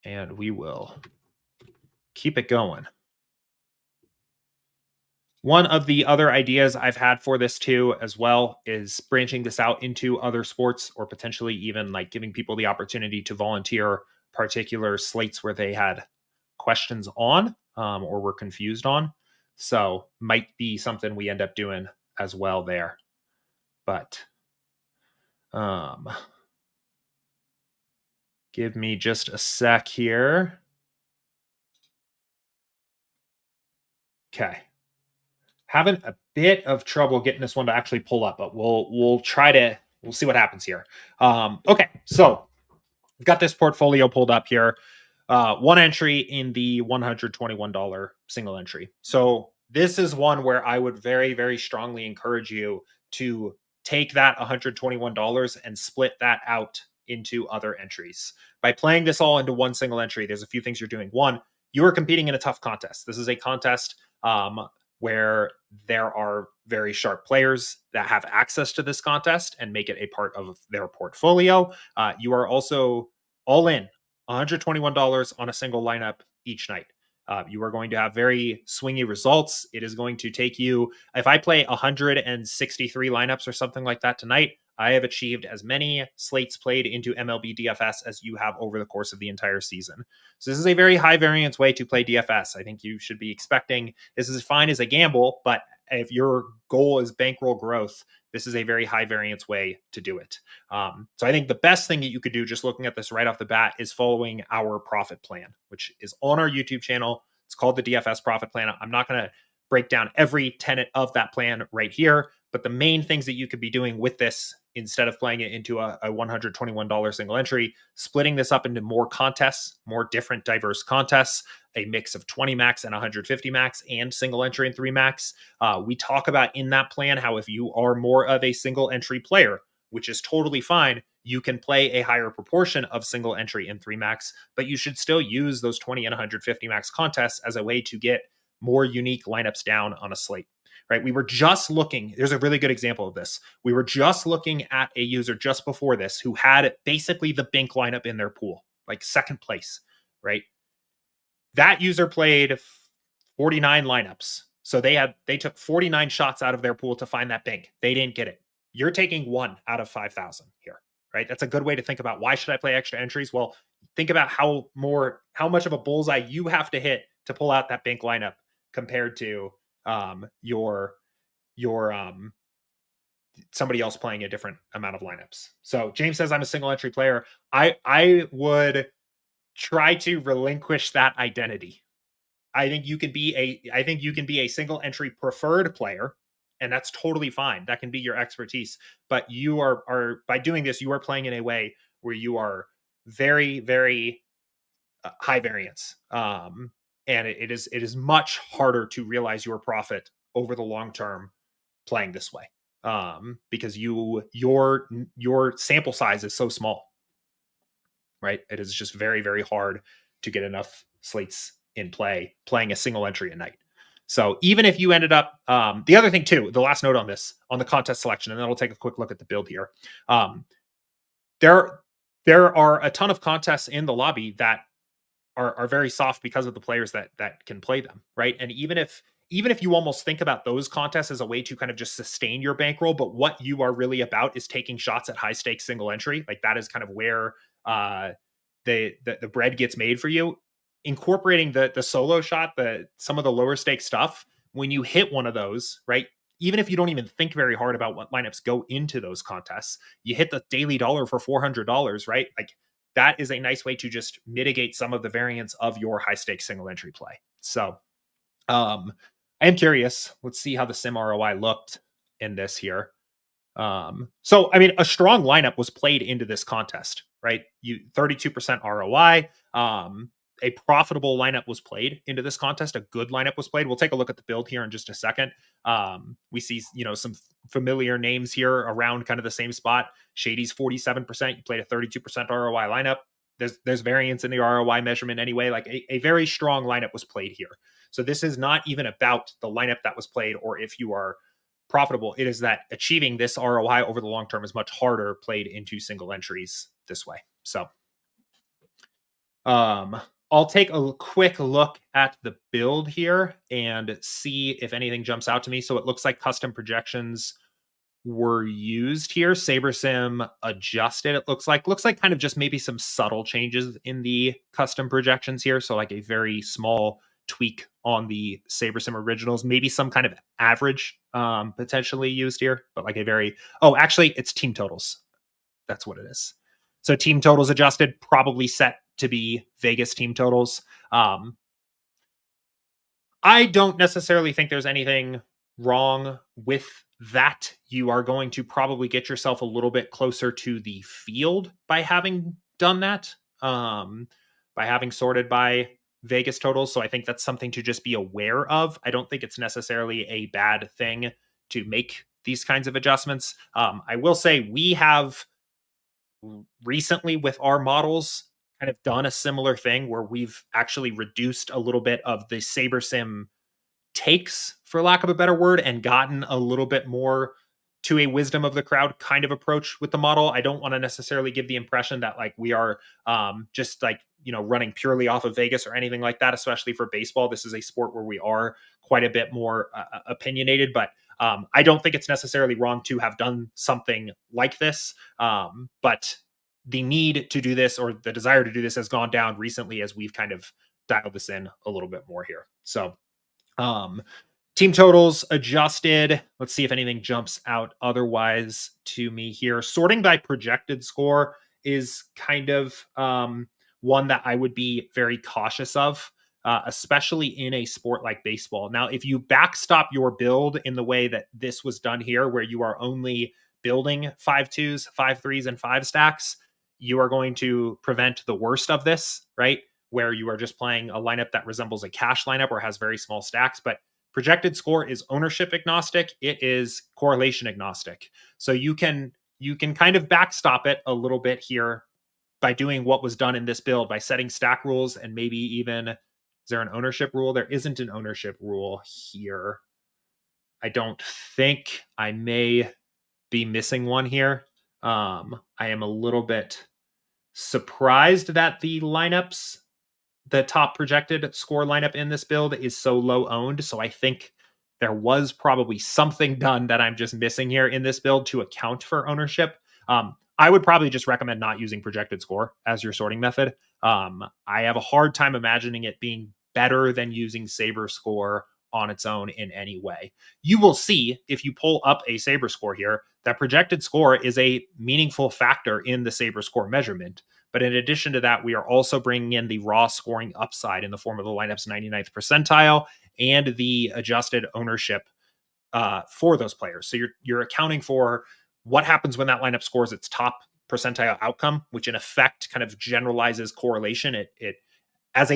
And we will keep it going. One of the other ideas I've had for this too, as well, is branching this out into other sports, or potentially even like giving people the opportunity to volunteer particular slates where they had questions on or were confused on. So might be something we end up doing as well there. But give me just a sec here. Okay. Having a bit of trouble getting this one to actually pull up, but we'll see what happens here. Okay, so I've got this portfolio pulled up here. One entry in the $121 single entry. So this is one where I would very, very strongly encourage you to take that $121 and split that out into other entries. By playing this all into one single entry, there's a few things you're doing. One, you are competing in a tough contest. This is a contest where there are very sharp players that have access to this contest and make it a part of their portfolio. You are also all in $121 on a single lineup each night. You are going to have very swingy results. It is going to take you, if I play 163 lineups or something like that tonight, I have achieved as many slates played into MLB DFS as you have over the course of the entire season. So this is a very high variance way to play DFS. I think you should be expecting, this is fine as a gamble, but if your goal is bankroll growth, this is a very high variance way to do it. So I think the best thing that you could do, just looking at this right off the bat, is following our profit plan, which is on our YouTube channel. It's called the DFS profit plan. I'm not going to break down every tenet of that plan right here, but the main things that you could be doing with this, instead of playing it into a $121 single entry, splitting this up into more contests, more different diverse contests, a mix of 20 max and 150 max, and single entry and 3 max. We talk about in that plan how if you are more of a single entry player, which is totally fine, you can play a higher proportion of single entry and 3 max, but you should still use those 20 and 150 max contests as a way to get more unique lineups down on a slate. Right? We were just looking, there's a really good example of this. We were just looking at a user just before this who had basically the Bink lineup in their pool, like second place, right? That user played 49 lineups. So they took 49 shots out of their pool to find that Bink. They didn't get it. You're taking 1 out of 5,000 here, right? That's a good way to think about, why should I play extra entries? Well, think about how much of a bullseye you have to hit to pull out that Bink lineup compared to your somebody else playing a different amount of lineups. So James says I'm a single entry player. I would try to relinquish that identity. I think you can be a single entry preferred player, and that's totally fine. That can be your expertise. But you are by doing this, you are playing in a way where you are very, very high variance. And it is much harder to realize your profit over the long term playing this way. Because your sample size is so small, right? It is just very, very hard to get enough slates in play playing a single entry a night. So even if you ended up, the other thing too, the last note on this, on the contest selection, and then we'll take a quick look at the build here. There there are a ton of contests in the lobby that are very soft because of the players that can play them, right? And even if you almost think about those contests as a way to kind of just sustain your bankroll, but what you are really about is taking shots at high stakes single entry. Like that is kind of where uh, the bread gets made for you. Incorporating the solo shot, some of the lower stakes stuff. When you hit one of those, right? Even if you don't even think very hard about what lineups go into those contests, you hit the daily dollar for $400, right? Like that is a nice way to just mitigate some of the variance of your high stakes single entry play. So I am curious. Let's see how the sim ROI looked in this here. So I mean, a strong lineup was played into this contest, right? 32% ROI. A profitable lineup was played into this contest. A good lineup was played. We'll take a look at the build here in just a second. We see, some familiar names here around kind of the same spot. Shady's 47%. You played a 32% ROI lineup. There's variance in the ROI measurement anyway. Like a very strong lineup was played here. So this is not even about the lineup that was played or if you are profitable. It is that achieving this ROI over the long term is much harder played into single entries this way. So I'll take a quick look at the build here and see if anything jumps out to me. So it looks like custom projections were used here. SaberSim adjusted, it looks like kind of just maybe some subtle changes in the custom projections here. So like a very small tweak on the SaberSim originals, maybe some kind of average potentially used here, but like actually it's team totals. That's what it is. So team totals adjusted, probably set to be Vegas team totals. I don't necessarily think there's anything wrong with that. You are going to probably get yourself a little bit closer to the field by having done that, by having sorted by Vegas totals. So I think that's something to just be aware of. I don't think it's necessarily a bad thing to make these kinds of adjustments. I will say we have recently with our models kind of done a similar thing where we've actually reduced a little bit of the SaberSim takes, for lack of a better word, and gotten a little bit more to a wisdom of the crowd kind of approach with the model. I don't want to necessarily give the impression that like we are just like, running purely off of Vegas or anything like that, especially for baseball. This is a sport where we are quite a bit more opinionated, but I don't think it's necessarily wrong to have done something like this. But the need to do this or the desire to do this has gone down recently as we've kind of dialed this in a little bit more here. So team totals adjusted. Let's see if anything jumps out otherwise to me here. Sorting by projected score is kind of one that I would be very cautious of, especially in a sport like baseball. Now, if you backstop your build in the way that this was done here, where you are only building 5-2s, 5-3s, and 5 stacks, you are going to prevent the worst of this, right? Where you are just playing a lineup that resembles a cash lineup or has very small stacks. But projected score is ownership agnostic. It is correlation agnostic. So you can kind of backstop it a little bit here by doing what was done in this build, by setting stack rules and maybe even, is there an ownership rule? There isn't an ownership rule here. I don't think. I may be missing one here. I am a little bit surprised that the top projected score lineup in this build is so low owned. So I think there was probably something done that I'm just missing here in this build to account for ownership. I would probably just recommend not using projected score as your sorting method. I have a hard time imagining it being better than using Saber score on its own in any way. You will see if you pull up a Saber score here that projected score is a meaningful factor in the Saber score measurement. But in addition to that, we are also bringing in the raw scoring upside in the form of the lineup's 99th percentile and the adjusted ownership for those players. So you're accounting for what happens when that lineup scores its top percentile outcome, which in effect kind of generalizes correlation. It as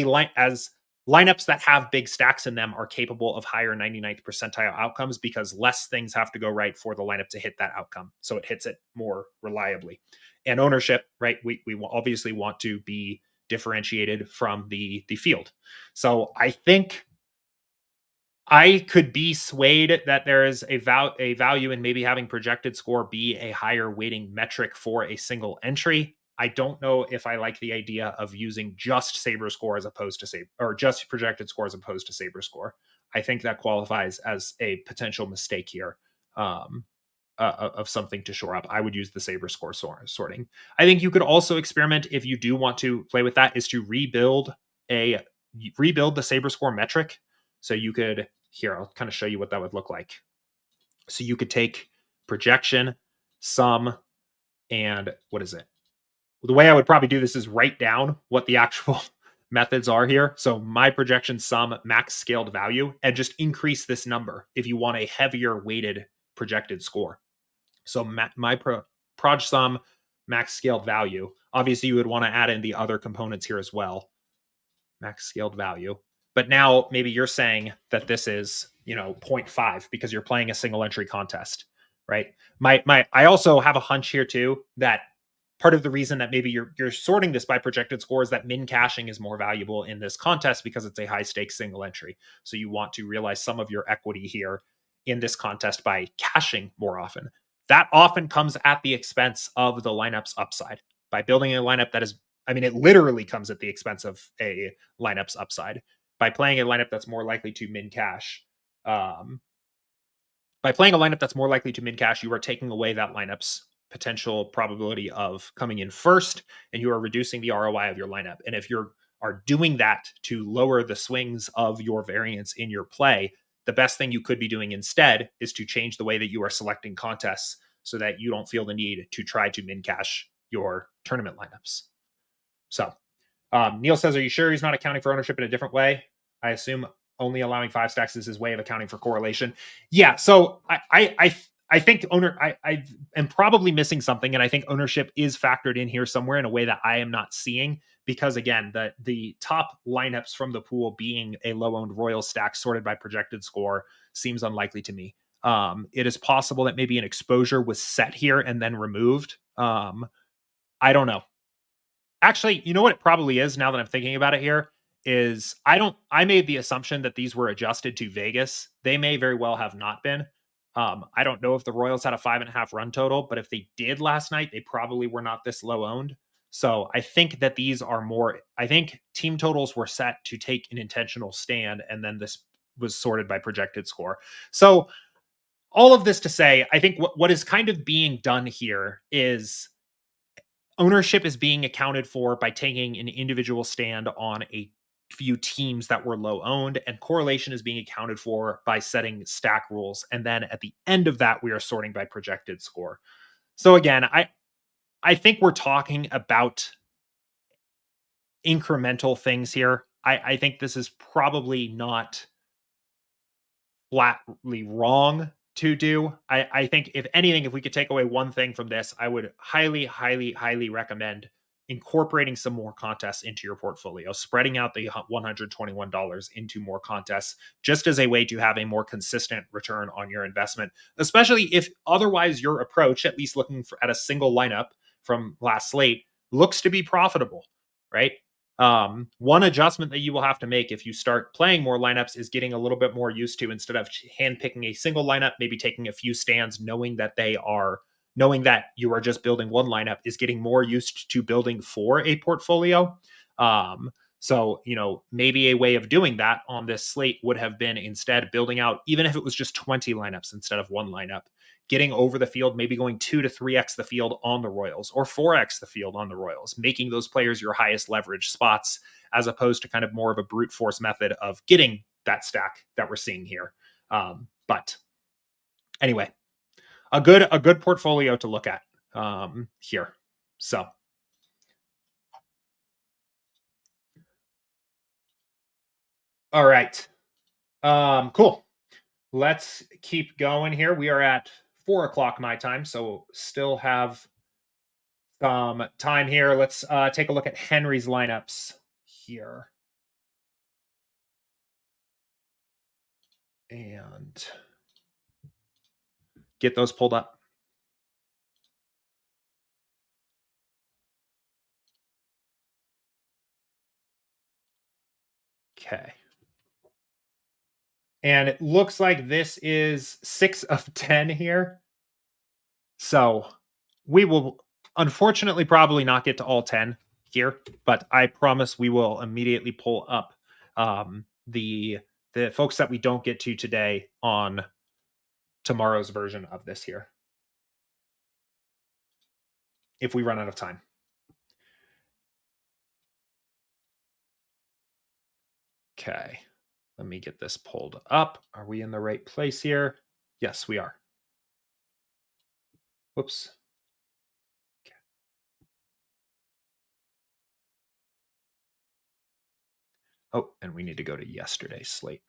lineups that have big stacks in them are capable of higher 99th percentile outcomes because less things have to go right for the lineup to hit that outcome. So it hits it more reliably. And ownership, right? We obviously want to be differentiated from the field. So I think I could be swayed that there is a value in maybe having projected score be a higher weighting metric for a single entry. I don't know if I like the idea of using just Saber score as opposed to or just projected score as opposed to Saber score. I think that qualifies as a potential mistake here of something to shore up. I would use the Saber score sorting. I think you could also experiment if you do want to play with that is to rebuild the Saber score metric. So you could, here, I'll kind of show you what that would look like. So you could take projection, sum, and what is it? The way I would probably do this is write down what the actual methods are here. So my projection, sum, max scaled value, and just increase this number if you want a heavier weighted projected score. So my proj sum, max scaled value. Obviously, you would want to add in the other components here as well. Max scaled value. But now maybe you're saying that this is, 0.5 because you're playing a single entry contest, right? I also have a hunch here too that part of the reason that maybe you're sorting this by projected score is that min caching is more valuable in this contest because it's a high stakes single entry. So you want to realize some of your equity here in this contest by caching more often. That often comes at the expense of the lineup's upside. By building a lineup that is, it literally comes at the expense of a lineup's upside. By playing a lineup that's more likely to min cache, you are taking away that lineup's potential probability of coming in first, and you are reducing the ROI of your lineup. And if you are doing that to lower the swings of your variance in your play, the best thing you could be doing instead is to change the way that you are selecting contests so that you don't feel the need to try to min cache your tournament lineups. So Neil says, are you sure he's not accounting for ownership in a different way? I assume only allowing 5 stacks is his way of accounting for correlation. Yeah, so I think I am probably missing something, and I think ownership is factored in here somewhere in a way that I am not seeing, because again, the top lineups from the pool being a low-owned Royal stack sorted by projected score seems unlikely to me. It is possible that maybe an exposure was set here and then removed. I don't know. Actually, you know what it probably is now that I'm thinking about it here is I made the assumption that these were adjusted to Vegas. They may very well have not been. I don't know if the Royals had a 5.5 run total, but if they did last night, they probably were not this low owned. So I think that these are I think team totals were set to take an intentional stand, and then this was sorted by projected score. So all of this to say, I think what is kind of being done here is ownership is being accounted for by taking an individual stand on a few teams that were low owned, and correlation is being accounted for by setting stack rules. And then at the end of that, we are sorting by projected score. So again, I think we're talking about incremental things here. I think this is probably not flatly wrong to do. I think if anything, if we could take away one thing from this, I would highly, highly, highly recommend incorporating some more contests into your portfolio, spreading out the $121 into more contests, just as a way to have a more consistent return on your investment, especially if otherwise your approach, at least looking at a single lineup from last slate, looks to be profitable, right? One adjustment that you will have to make if you start playing more lineups is getting a little bit more used to, instead of handpicking a single lineup, maybe taking a few stands, knowing that you are just building one lineup, is getting more used to building for a portfolio. So, maybe a way of doing that on this slate would have been instead building out, even if it was just 20 lineups instead of one lineup, getting over the field, maybe going 2 to 3x the field on the Royals or 4x the field on the Royals, making those players your highest leverage spots, as opposed to kind of more of a brute force method of getting that stack that we're seeing here. But anyway, a good portfolio to look at here. So all right. Cool. Let's keep going here. We are at 4 o'clock my time, so still have some time here. Let's take a look at Henry's lineups here. And get those pulled up. Okay. And it looks like this is 6 of 10 here. So we will unfortunately probably not get to all 10 here, but I promise we will immediately pull up the folks that we don't get to today on tomorrow's version of this here, if we run out of time. Okay, let me get this pulled up. Are we in the right place here? Yes, we are. Whoops. Okay. Oh, and we need to go to yesterday's slate.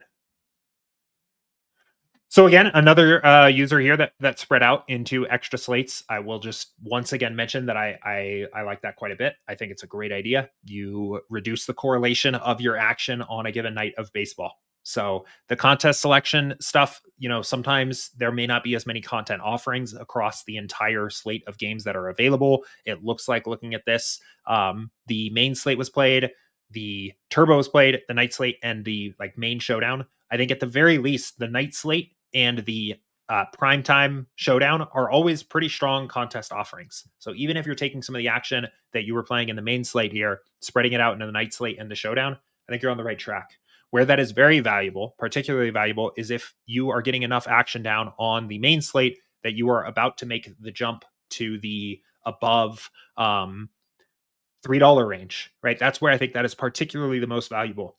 So again, another user here that spread out into extra slates. I will just once again mention that I like that quite a bit. I think it's a great idea. You reduce the correlation of your action on a given night of baseball. So the contest selection stuff, sometimes there may not be as many content offerings across the entire slate of games that are available. It looks like, looking at this, the main slate was played, the turbo was played, the night slate, and the main showdown. I think at the very least, the night slate and the primetime showdown are always pretty strong contest offerings. So even if you're taking some of the action that you were playing in the main slate here, spreading it out into the night slate and the showdown, I think you're on the right track. Where that is very valuable, particularly valuable, is if you are getting enough action down on the main slate that you are about to make the jump to the above $3 range, right? That's where I think that is particularly the most valuable,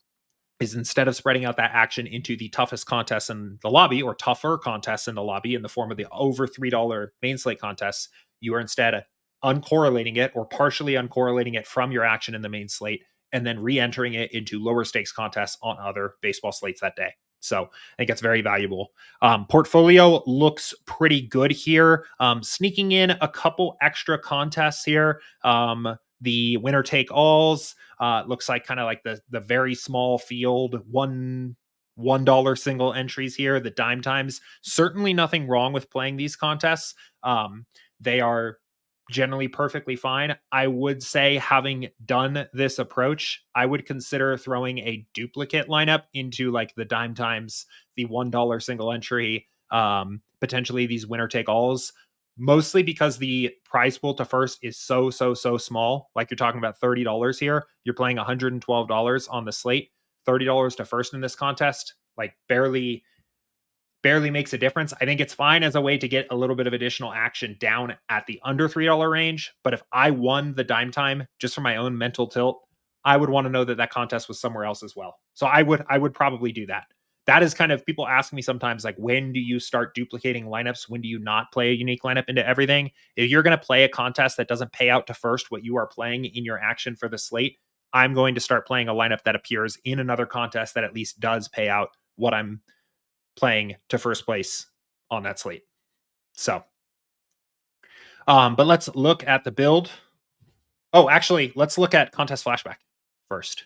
is instead of spreading out that action into the toughest contests in the lobby, or tougher contests in the lobby in the form of the over $3 main slate contests, you are instead uncorrelating it or partially uncorrelating it from your action in the main slate and then re-entering it into lower stakes contests on other baseball slates that day. So I think it's very valuable. Portfolio looks pretty good here. Sneaking in a couple extra contests here. The winner take alls, looks like kind of like the very small field $1 single entries here, the dime times. Certainly nothing wrong with playing these contests. They are generally perfectly fine. I would say, having done this approach, I would consider throwing a duplicate lineup into the dime times, the $1 single entry, potentially these winner take alls, mostly because the prize pool to first is so small. Like, you're talking about $30 here. You're playing $112 on the slate. $30 to first in this contest, barely makes a difference. I think it's fine as a way to get a little bit of additional action down at the under $3 range. But if I won the dime time, just for my own mental tilt, I would want to know that contest was somewhere else as well. So I would probably do that. That is kind of, people ask me sometimes, when do you start duplicating lineups? When do you not play a unique lineup into everything? If you're going to play a contest that doesn't pay out to first what you are playing in your action for the slate, I'm going to start playing a lineup that appears in another contest that at least does pay out what I'm playing to first place on that slate. So, but let's look at the build. Oh, actually, let's look at contest flashback first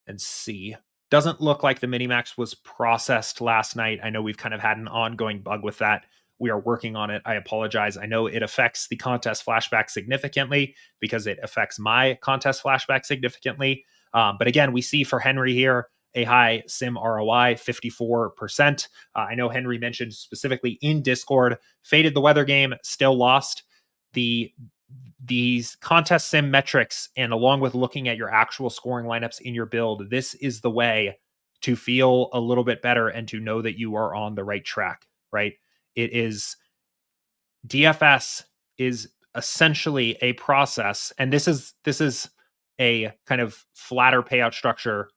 and see. Doesn't look like the Minimax was processed last night. I know we've kind of had an ongoing bug with that. We are working on it. I apologize. I know it affects the contest flashback significantly because it affects my contest flashback significantly. But again, we see for Henry here a high sim ROI, 54%. I know Henry mentioned specifically in Discord, faded the weather game, still lost. These contest sim metrics, and along with looking at your actual scoring lineups in your build, this is the way to feel a little bit better and to know that you are on the right track, right? It is, DFS is essentially a process, and this is a kind of flatter payout structure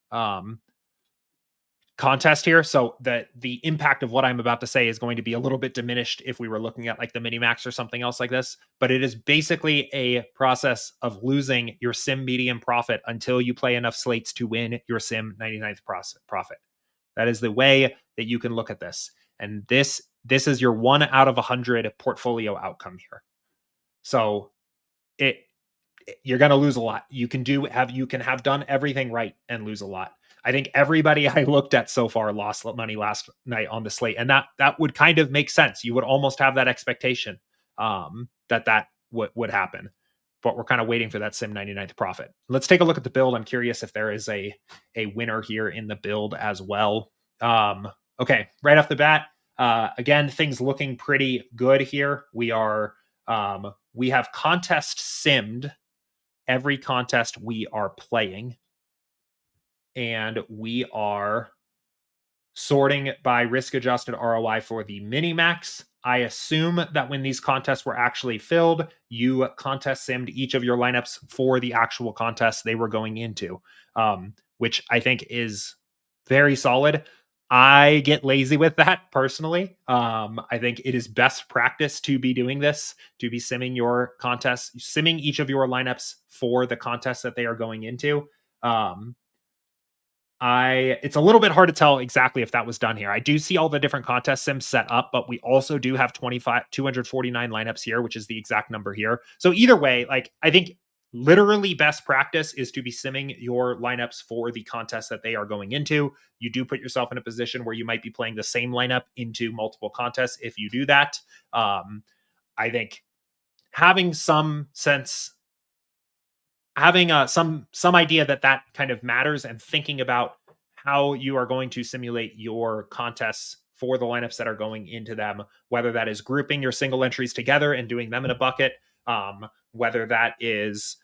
contest here. So the impact of what I'm about to say is going to be a little bit diminished if we were looking at like the mini max or something else like this. But it is basically a process of losing your sim median profit until you play enough slates to win your sim 99th profit. That is the way that you can look at this. And this is your 1 out of 100 portfolio outcome here. So you're going to lose a lot. You can have done everything right and lose a lot. I think everybody I looked at so far lost money last night on the slate, and that would kind of make sense. You would almost have that expectation that would happen, but we're kind of waiting for that sim 99th profit. Let's take a look at the build. I'm curious if there is a winner here in the build as well. Okay, right off the bat, again, things looking pretty good here. We have contest simmed every contest we are playing, and we are sorting by risk adjusted ROI for the mini max. I assume that when these contests were actually filled, you contest simmed each of your lineups for the actual contests they were going into, which I think is very solid. I get lazy with that personally. I think it is best practice to be doing this, to be simming your contests, simming each of your lineups for the contests that they are going into. It's a little bit hard to tell exactly if that was done here. I do see all the different contest sims set up, but we also do have 249 lineups here, which is the exact number here. So either way, like I think literally best practice is to be simming your lineups for the contest that they are going into. You do put yourself in a position where you might be playing the same lineup into multiple contests if you do that. I think having some sense, having some idea that kind of matters, and thinking about how you are going to simulate your contests for the lineups that are going into them, whether that is grouping your single entries together and doing them in a bucket, whether that is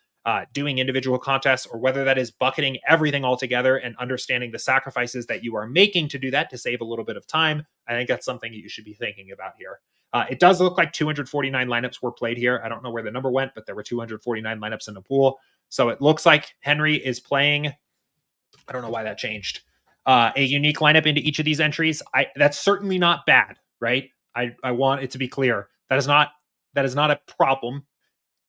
doing individual contests, or whether that is bucketing everything all together and understanding the sacrifices that you are making to do that to save a little bit of time. I think that's something that you should be thinking about here. It does look like 249 lineups were played here. I don't know where the number went, but there were 249 lineups in the pool. So it looks like Henry is playing, I don't know why that changed, a unique lineup into each of these entries. That's certainly not bad, right? I want it to be clear. That is not a problem.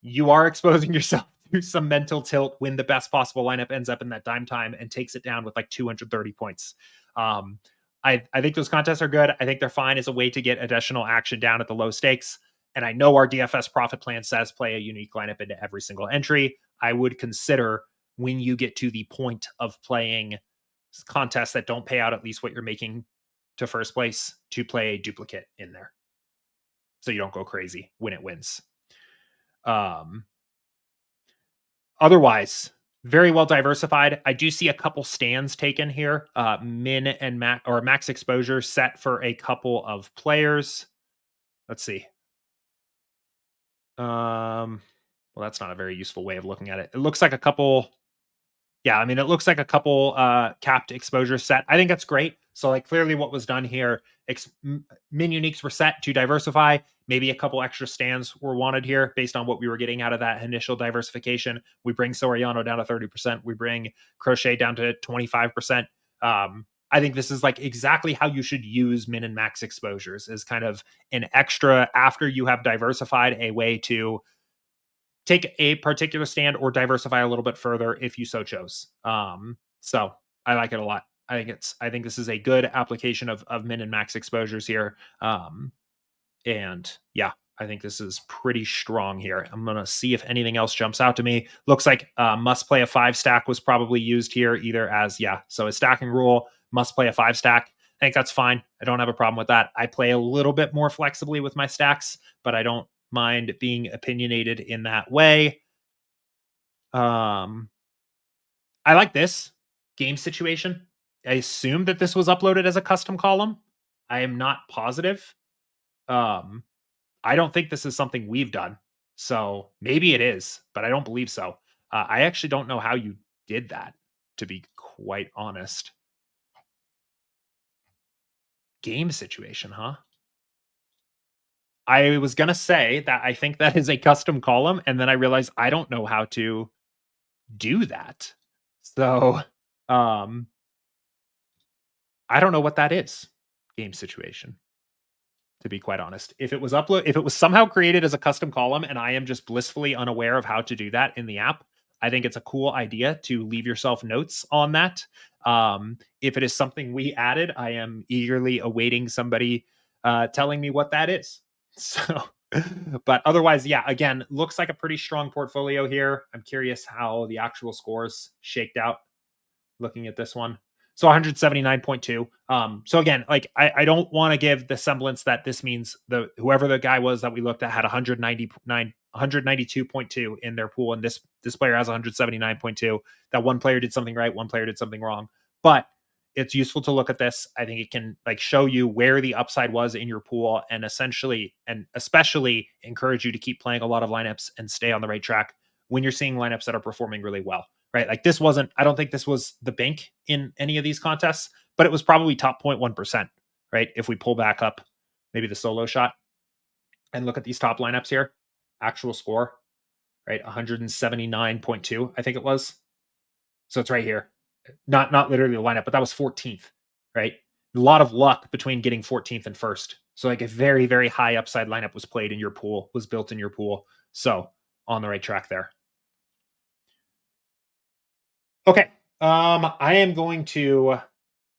You are exposing yourself to some mental tilt when the best possible lineup ends up in that dime time and takes it down with like 230 points. I think those contests are good. I think they're fine as a way to get additional action down at the low stakes. And I know our DFS profit plan says play a unique lineup into every single entry. I would consider, when you get to the point of playing contests that don't pay out at least what you're making to first place, to play a duplicate in there, so you don't go crazy when it wins. Otherwise, very well diversified. I do see a couple stands taken here. Min and max exposure set for a couple of players. Let's see. Well, that's not a very useful way of looking at it. It looks like a couple. Yeah, I mean, it looks like a couple capped exposure set. I think that's great. So, like, clearly what was done here, min uniques were set to diversify. Maybe a couple extra stands were wanted here based on what we were getting out of that initial diversification. We bring Soriano down to 30%. We bring Crochet down to 25%. I think this is like exactly how you should use min and max exposures, is kind of an extra after you have diversified, a way to take a particular stand or diversify a little bit further if you so chose. So I like it a lot. I think this is a good application of min and max exposures here. And yeah, I think this is pretty strong here. I'm going to see if anything else jumps out to me. Looks like must play a 5 stack was probably used here, either as, so a stacking rule, must play a 5 stack. I think that's fine. I don't have a problem with that. I play a little bit more flexibly with my stacks, but I don't mind being opinionated in that way. I like this game situation. I assume that this was uploaded as a custom column. I am not positive. I don't think this is something we've done. So maybe it is, but I don't believe so. I actually don't know how you did that, to be quite honest. Game situation, huh? I was going to say that I think that is a custom column, and then I realized I don't know how to do that. So, I don't know what that is. Game situation, to be quite honest. If it was somehow created as a custom column and I am just blissfully unaware of how to do that in the app, I think it's a cool idea to leave yourself notes on that. If it is something we added, I am eagerly awaiting somebody telling me what that is. So, but otherwise, yeah, again, looks like a pretty strong portfolio here. I'm curious how the actual scores shaked out looking at this one. So 179.2. So again, like I don't want to give the semblance that this means the whoever the guy was that we looked at had 192.2 in their pool, and this player has 179.2. That one player did something right, one player did something wrong. But it's useful to look at this. I think it can like show you where the upside was in your pool, and essentially and especially encourage you to keep playing a lot of lineups and stay on the right track when you're seeing lineups that are performing really well. Right. Like this wasn't, I don't think this was the bank in any of these contests, but it was probably top 0.1%. Right. If we pull back up maybe the solo shot and look at these top lineups here, actual score, right? 179.2, I think it was. So it's right here. Not literally the lineup, but that was 14th, right? A lot of luck between getting 14th and first. So like a very, very high upside lineup was played in your pool, was built in your pool. So on the right track there. Okay. I am going to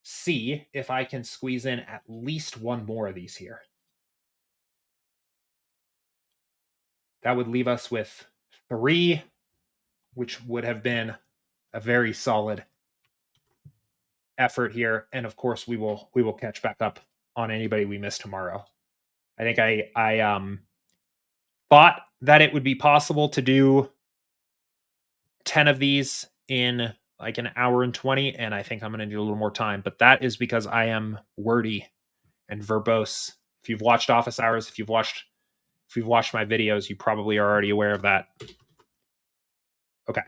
see if I can squeeze in at least one more of these here. That would leave us with 3, which would have been a very solid effort here. And of course, we will catch back up on anybody we miss tomorrow. I think I thought that it would be possible to do 10 of these in like an hour and 20, and I think I'm going to need a little more time, but that is because I am wordy and verbose. If you've watched Office Hours, if you've watched my videos, you probably are already aware of that. Okay.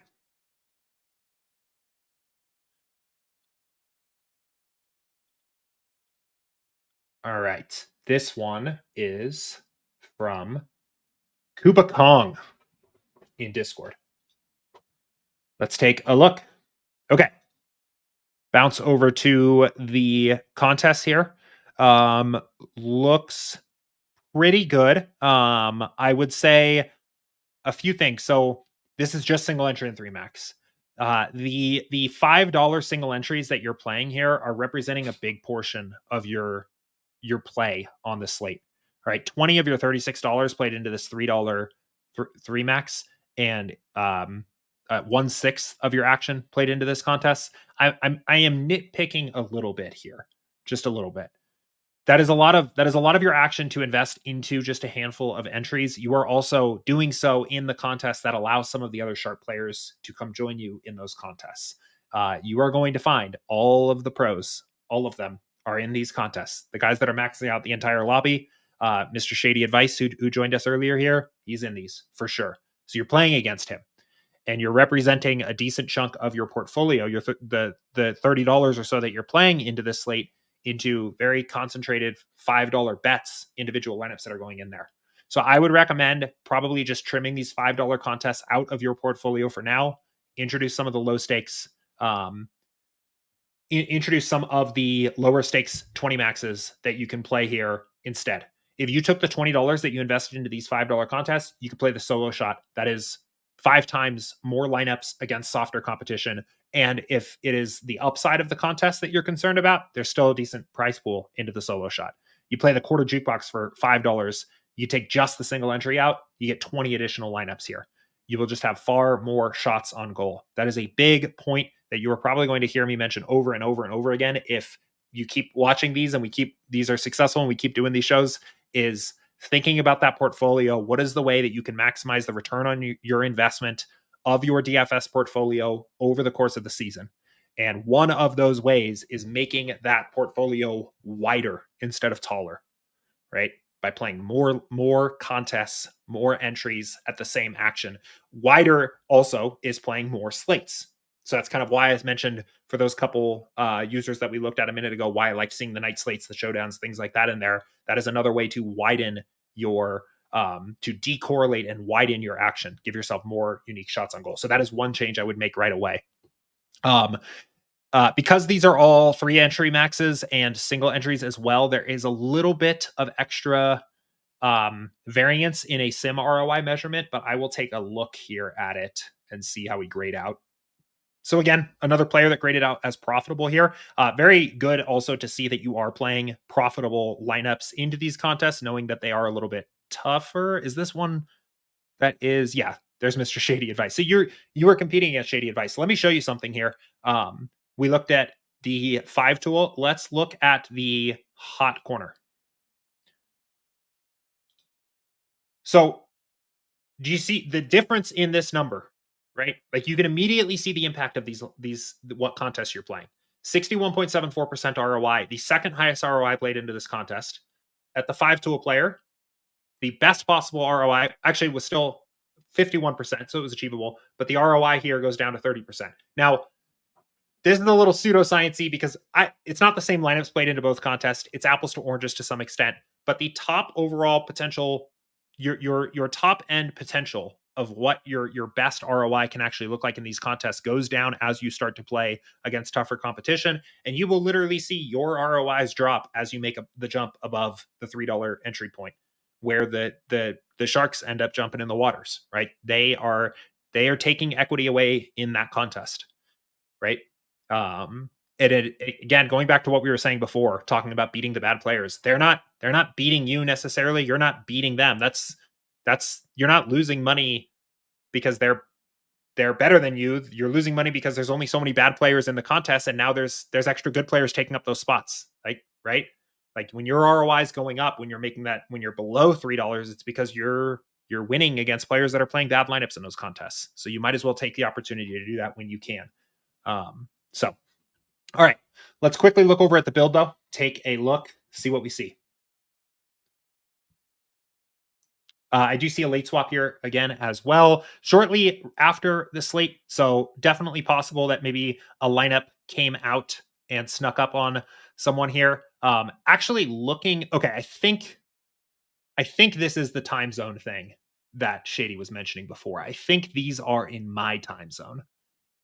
All right. This one is from Kuba Kong in Discord. Let's take a look. Okay. Bounce over to the contest here. Looks pretty good. I would say a few things. So this is just single entry and 3 max. The $5 single entries that you're playing here are representing a big portion of your play on the slate. All right, 20 of your $36 played into this $3 3 max, and 1/6 of your action played into this contest. I am nitpicking a little bit here, just a little bit. That is a lot of your action to invest into just a handful of entries. You are also doing so in the contest that allows some of the other sharp players to come join you in those contests. You are going to find all of the pros, all of them are in these contests. The guys that are maxing out the entire lobby, Mr. Shady Advice, who joined us earlier here, he's in these for sure. So you're playing against him, and you're representing a decent chunk of your portfolio. The $30 or so that you're playing into this slate into very concentrated $5 bets, individual lineups that are going in there. So I would recommend probably just trimming these $5 contests out of your portfolio for now. Introduce some of the low stakes. Introduce some of the lower stakes 20 maxes that you can play here instead. If you took the $20 that you invested into these $5 contests, you could play the solo shot. That is 5 times more lineups against softer competition. And if it is the upside of the contest that you're concerned about, there's still a decent price pool into the solo shot. You play the quarter jukebox for $5. You take just the single entry out, you get 20 additional lineups here. You will just have far more shots on goal. That is a big point that you are probably going to hear me mention over and over and over again. If you keep watching these and these are successful and we keep doing these shows, is thinking about that portfolio. What is the way that you can maximize the return on your investment of your DFS portfolio over the course of the season? And one of those ways is making that portfolio wider instead of taller, right? By playing more contests, more entries at the same action. Wider also is playing more slates. So that's kind of why I mentioned for those couple users that we looked at a minute ago, why I like seeing the night slates, the showdowns, things like that in there. That is another way to widen your to decorrelate and widen your action, give yourself more unique shots on goal. So that is one change I would make right away. Because these are all 3 entry maxes and single entries as well, there is a little bit of extra variance in a sim ROI measurement, but I will take a look here at it and see how we grade out. So again, another player that graded out as profitable here. Very good also to see that you are playing profitable lineups into these contests, knowing that they are a little bit tougher. Is this one that is? Yeah, there's Mr. Shady Advice. So you are competing against Shady Advice. Let me show you something here. We looked at the 5 tool. Let's look at the hot corner. So do you see the difference in this number, right? Like you can immediately see the impact of these what contests you're playing. 61.74% ROI, the second highest ROI played into this contest. At the 5 tool player, the best possible ROI actually was still 51%, so it was achievable, but the ROI here goes down to 30%. Now, this is a little pseudoscience-y because it's not the same lineups played into both contests. It's apples to oranges to some extent, but the top overall potential, your top end potential of what your best ROI can actually look like in these contests goes down as you start to play against tougher competition, and you will literally see your ROIs drop as you make the jump above the $3 entry point, where the sharks end up jumping in the waters. Right? They are taking equity away in that contest. Right? Again, going back to what we were saying before, talking about beating the bad players, they're not beating you necessarily. You're not beating them. That's you're not losing money because they're better than you. You're losing money because there's only so many bad players in the contest, and now there's extra good players taking up those spots. Like right, like when your ROI is going up, when you're making that, when you're below $3, it's because you're winning against players that are playing bad lineups in those contests. So you might as well take the opportunity to do that when you can. So, all right, let's quickly look over at the build though. Take a look, see what we see. I do see a late swap here again as well, shortly after the slate. So definitely possible that maybe a lineup came out and snuck up on someone here. Actually looking, okay, I think this is the time zone thing that Shady was mentioning before. I think these are in my time zone,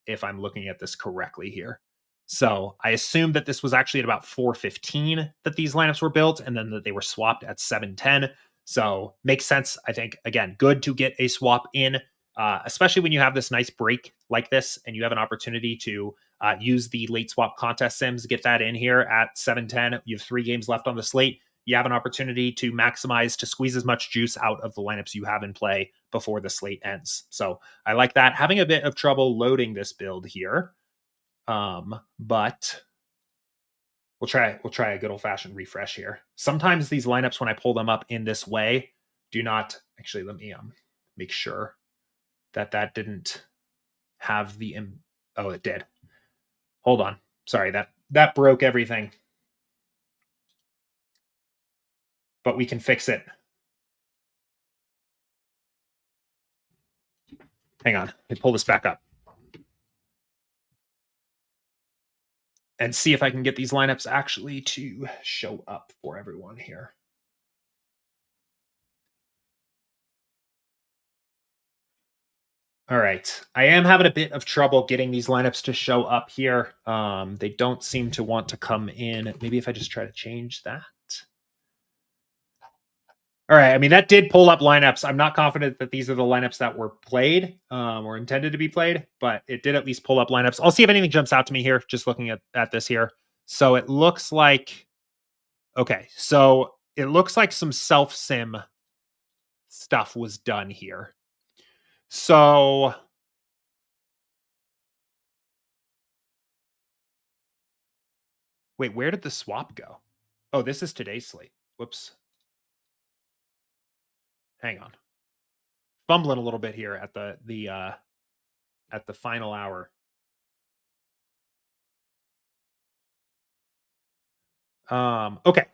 if I'm looking at this correctly here. So I assume that this was actually at about 4:15 that these lineups were built, and then that they were swapped at 7:10. So makes sense. I think again, good to get a swap in, especially when you have this nice break like this, and you have an opportunity to use the late swap contest sims. Get that in here at 7:10. You have 3 games left on the slate. You have an opportunity to maximize, to squeeze as much juice out of the lineups you have in play before the slate ends. So I like that. Having a bit of trouble loading this build here, but we'll try a good old fashioned refresh here. Sometimes these lineups, when I pull them up in this way, do not actually. Let me make sure that didn't have the oh, it did. Hold on, sorry, that broke everything, but we can fix it. Hang on, let me pull this back up and see if I can get these lineups actually to show up for everyone here. All right. I am having a bit of trouble getting these lineups to show up here. They don't seem to want to come in. Maybe if I just try to change that. All right. I mean, that did pull up lineups. I'm not confident that these are the lineups that were played or intended to be played, but it did at least pull up lineups. I'll see if anything jumps out to me here, just looking at this here. So it looks like, okay. So it looks like some self sim stuff was done here. So wait, where did the swap go? Oh, this is today's slate. Whoops. Hang on. Fumbling a little bit here at the final hour. Okay.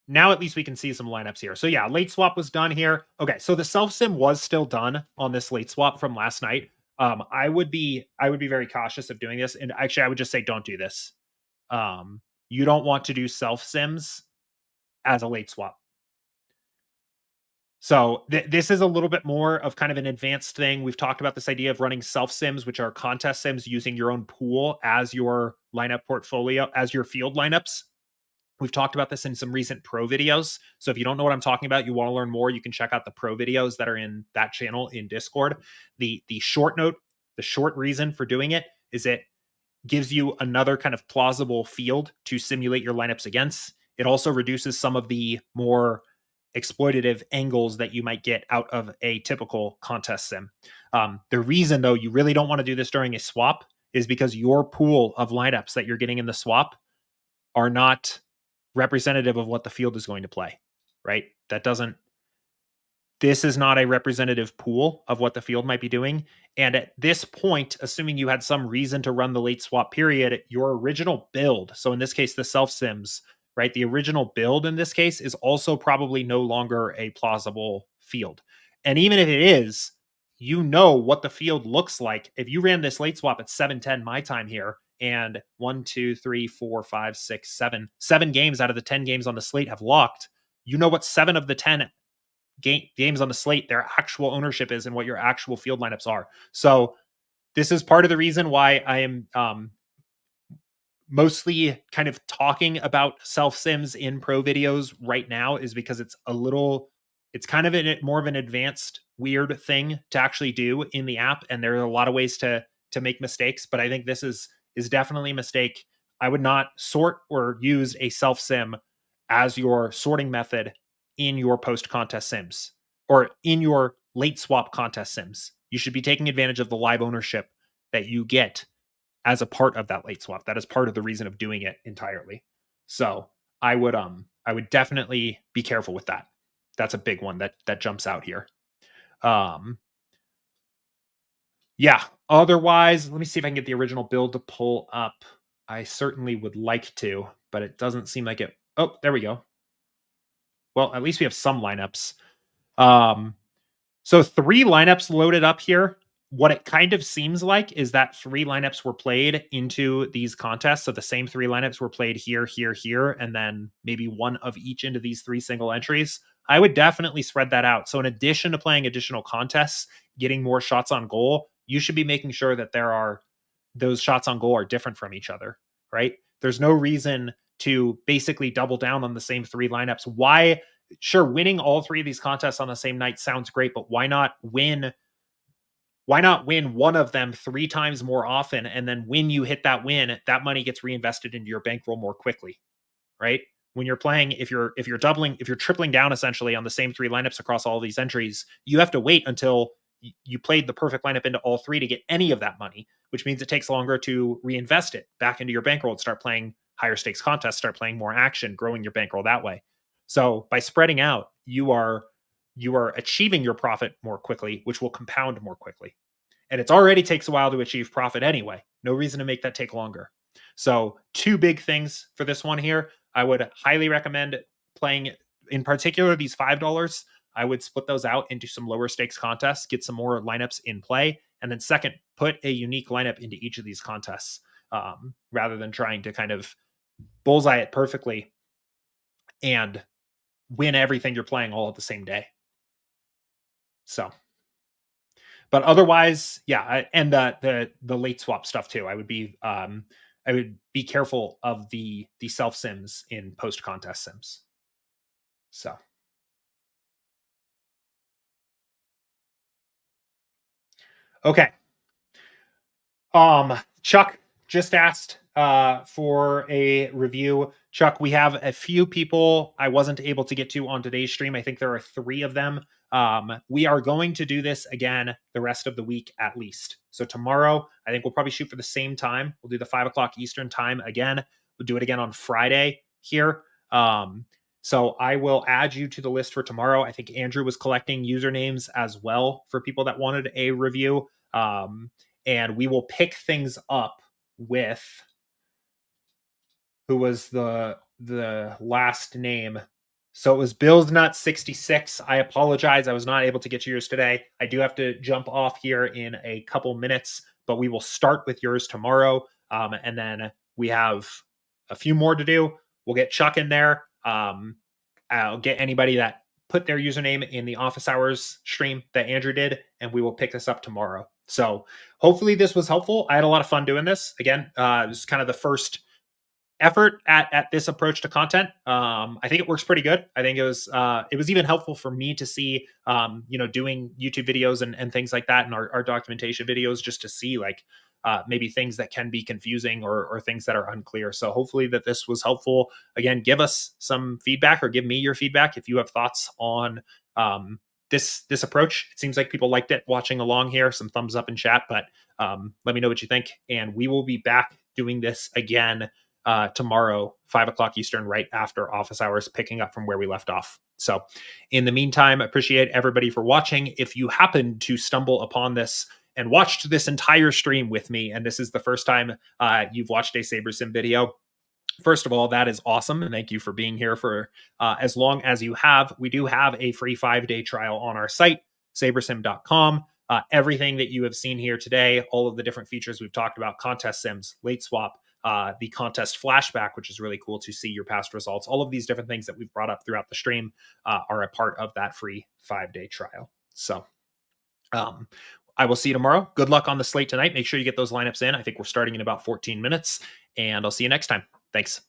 Now at least we can see some lineups here. So yeah, late swap was done here. Okay, so the self sim was still done on this late swap from last night. I would be very cautious of doing this, and actually I would just say don't do this. You don't want to do self sims as a late swap. So this is a little bit more of kind of an advanced thing. We've talked about this idea of running self sims, which are contest sims using your own pool as your lineup portfolio, as your field lineups. We've talked about this in some recent pro videos. So if you don't know what I'm talking about, you want to learn more, you can check out the pro videos that are in that channel in Discord. The short note, the short reason for doing it is it gives you another kind of plausible field to simulate your lineups against. It also reduces some of the more exploitative angles that you might get out of a typical contest sim. The reason, though, you really don't want to do this during a swap is because your pool of lineups that you're getting in the swap are not representative of what the field is going to play, right? This is not a representative pool of what the field might be doing. And at this point, assuming you had some reason to run the late swap period, your original build, so in this case, the self sims, right? The original build in this case is also probably no longer a plausible field. And even if it is, you know what the field looks like. If you ran this late swap at 7:10 my time here, and 7 games out of the 10 games on the slate have locked, you know what 7 of the 10 games on the slate their actual ownership is and what your actual field lineups are. So this is part of the reason why I am mostly kind of talking about self sims in pro videos right now, is because it's kind of more of an advanced weird thing to actually do in the app, and there are a lot of ways to make mistakes, but I think this is definitely a mistake. I would not sort or use a self sim as your sorting method in your post contest sims or in your late swap contest sims. You should be taking advantage of the live ownership that you get as a part of that late swap. That is part of the reason of doing it entirely. So I would definitely be careful with that. That's a big one that jumps out here. Yeah. Otherwise, let me see if I can get the original build to pull up. I certainly would like to, but it doesn't seem like it. Oh, there we go. Well, at least we have some lineups. So 3 lineups loaded up here. What it kind of seems like is that 3 lineups were played into these contests. So the same 3 lineups were played here, here, here, and then maybe one of each into these 3 single entries. I would definitely spread that out. So in addition to playing additional contests, getting more shots on goal, you should be making sure that those shots on goal are different from each other, right? There's no reason to basically double down on the same 3 lineups. Why? Sure, winning all 3 of these contests on the same night sounds great, but why not win one of them 3 times more often, and then when you hit that win, that money gets reinvested into your bankroll more quickly, right? When you're playing, if you're tripling down essentially on the same 3 lineups across all of these entries, you have to wait until you played the perfect lineup into all 3 to get any of that money, which means it takes longer to reinvest it back into your bankroll and start playing higher stakes contests, start playing more action, growing your bankroll that way. So by spreading out, you are achieving your profit more quickly, which will compound more quickly. And it already takes a while to achieve profit anyway. No reason to make that take longer. So 2 big things for this one here. I would highly recommend playing, in particular, these $5. I would split those out into some lower stakes contests, get some more lineups in play. And then second, put a unique lineup into each of these contests, rather than trying to kind of bullseye it perfectly and win everything you're playing all at the same day. So, but otherwise, yeah, and the late swap stuff too. I would be careful of the self sims in post contest sims. So, okay. Chuck just asked for a review. Chuck, we have a few people I wasn't able to get to on today's stream. I think there are 3 of them. We are going to do this again the rest of the week at least. So tomorrow, I think we'll probably shoot for the same time. We'll do the 5 o'clock Eastern time again. We'll do it again on Friday here. So I will add you to the list for tomorrow. I think Andrew was collecting usernames as well for people that wanted a review. And we will pick things up with who was the last name. So it was Bill's Nut 66. I apologize. I was not able to get to yours today. I do have to jump off here in a couple minutes, but we will start with yours tomorrow. And then we have a few more to do. We'll get Chuck in there. I'll get anybody that put their username in the office hours stream that Andrew did, and we will pick this up tomorrow. So hopefully this was helpful. I had a lot of fun doing this. Again, it was kind of the first effort at this approach to content. I think it works pretty good. I think it was even helpful for me to see, doing YouTube videos and things like that, and our documentation videos, just to see like maybe things that can be confusing or things that are unclear. So hopefully that this was helpful. Again, give us some feedback, or give me your feedback if you have thoughts on this approach. It seems like people liked it watching along here. Some thumbs up in chat, but let me know what you think, and we will be back doing this again tomorrow, 5 o'clock Eastern, right after office hours, picking up from where we left off. So in the meantime, I appreciate everybody for watching. If you happen to stumble upon this and watched this entire stream with me, and this is the first time you've watched a SaberSim video, first of all, that is awesome. And thank you for being here for as long as you have. We do have a free 5-day trial on our site, sabersim.com. Everything that you have seen here today, all of the different features we've talked about, contest sims, late swap, the contest flashback, which is really cool to see your past results. All of these different things that we've brought up throughout the stream are a part of that free 5-day trial. So I will see you tomorrow. Good luck on the slate tonight. Make sure you get those lineups in. I think we're starting in about 14 minutes, and I'll see you next time. Thanks.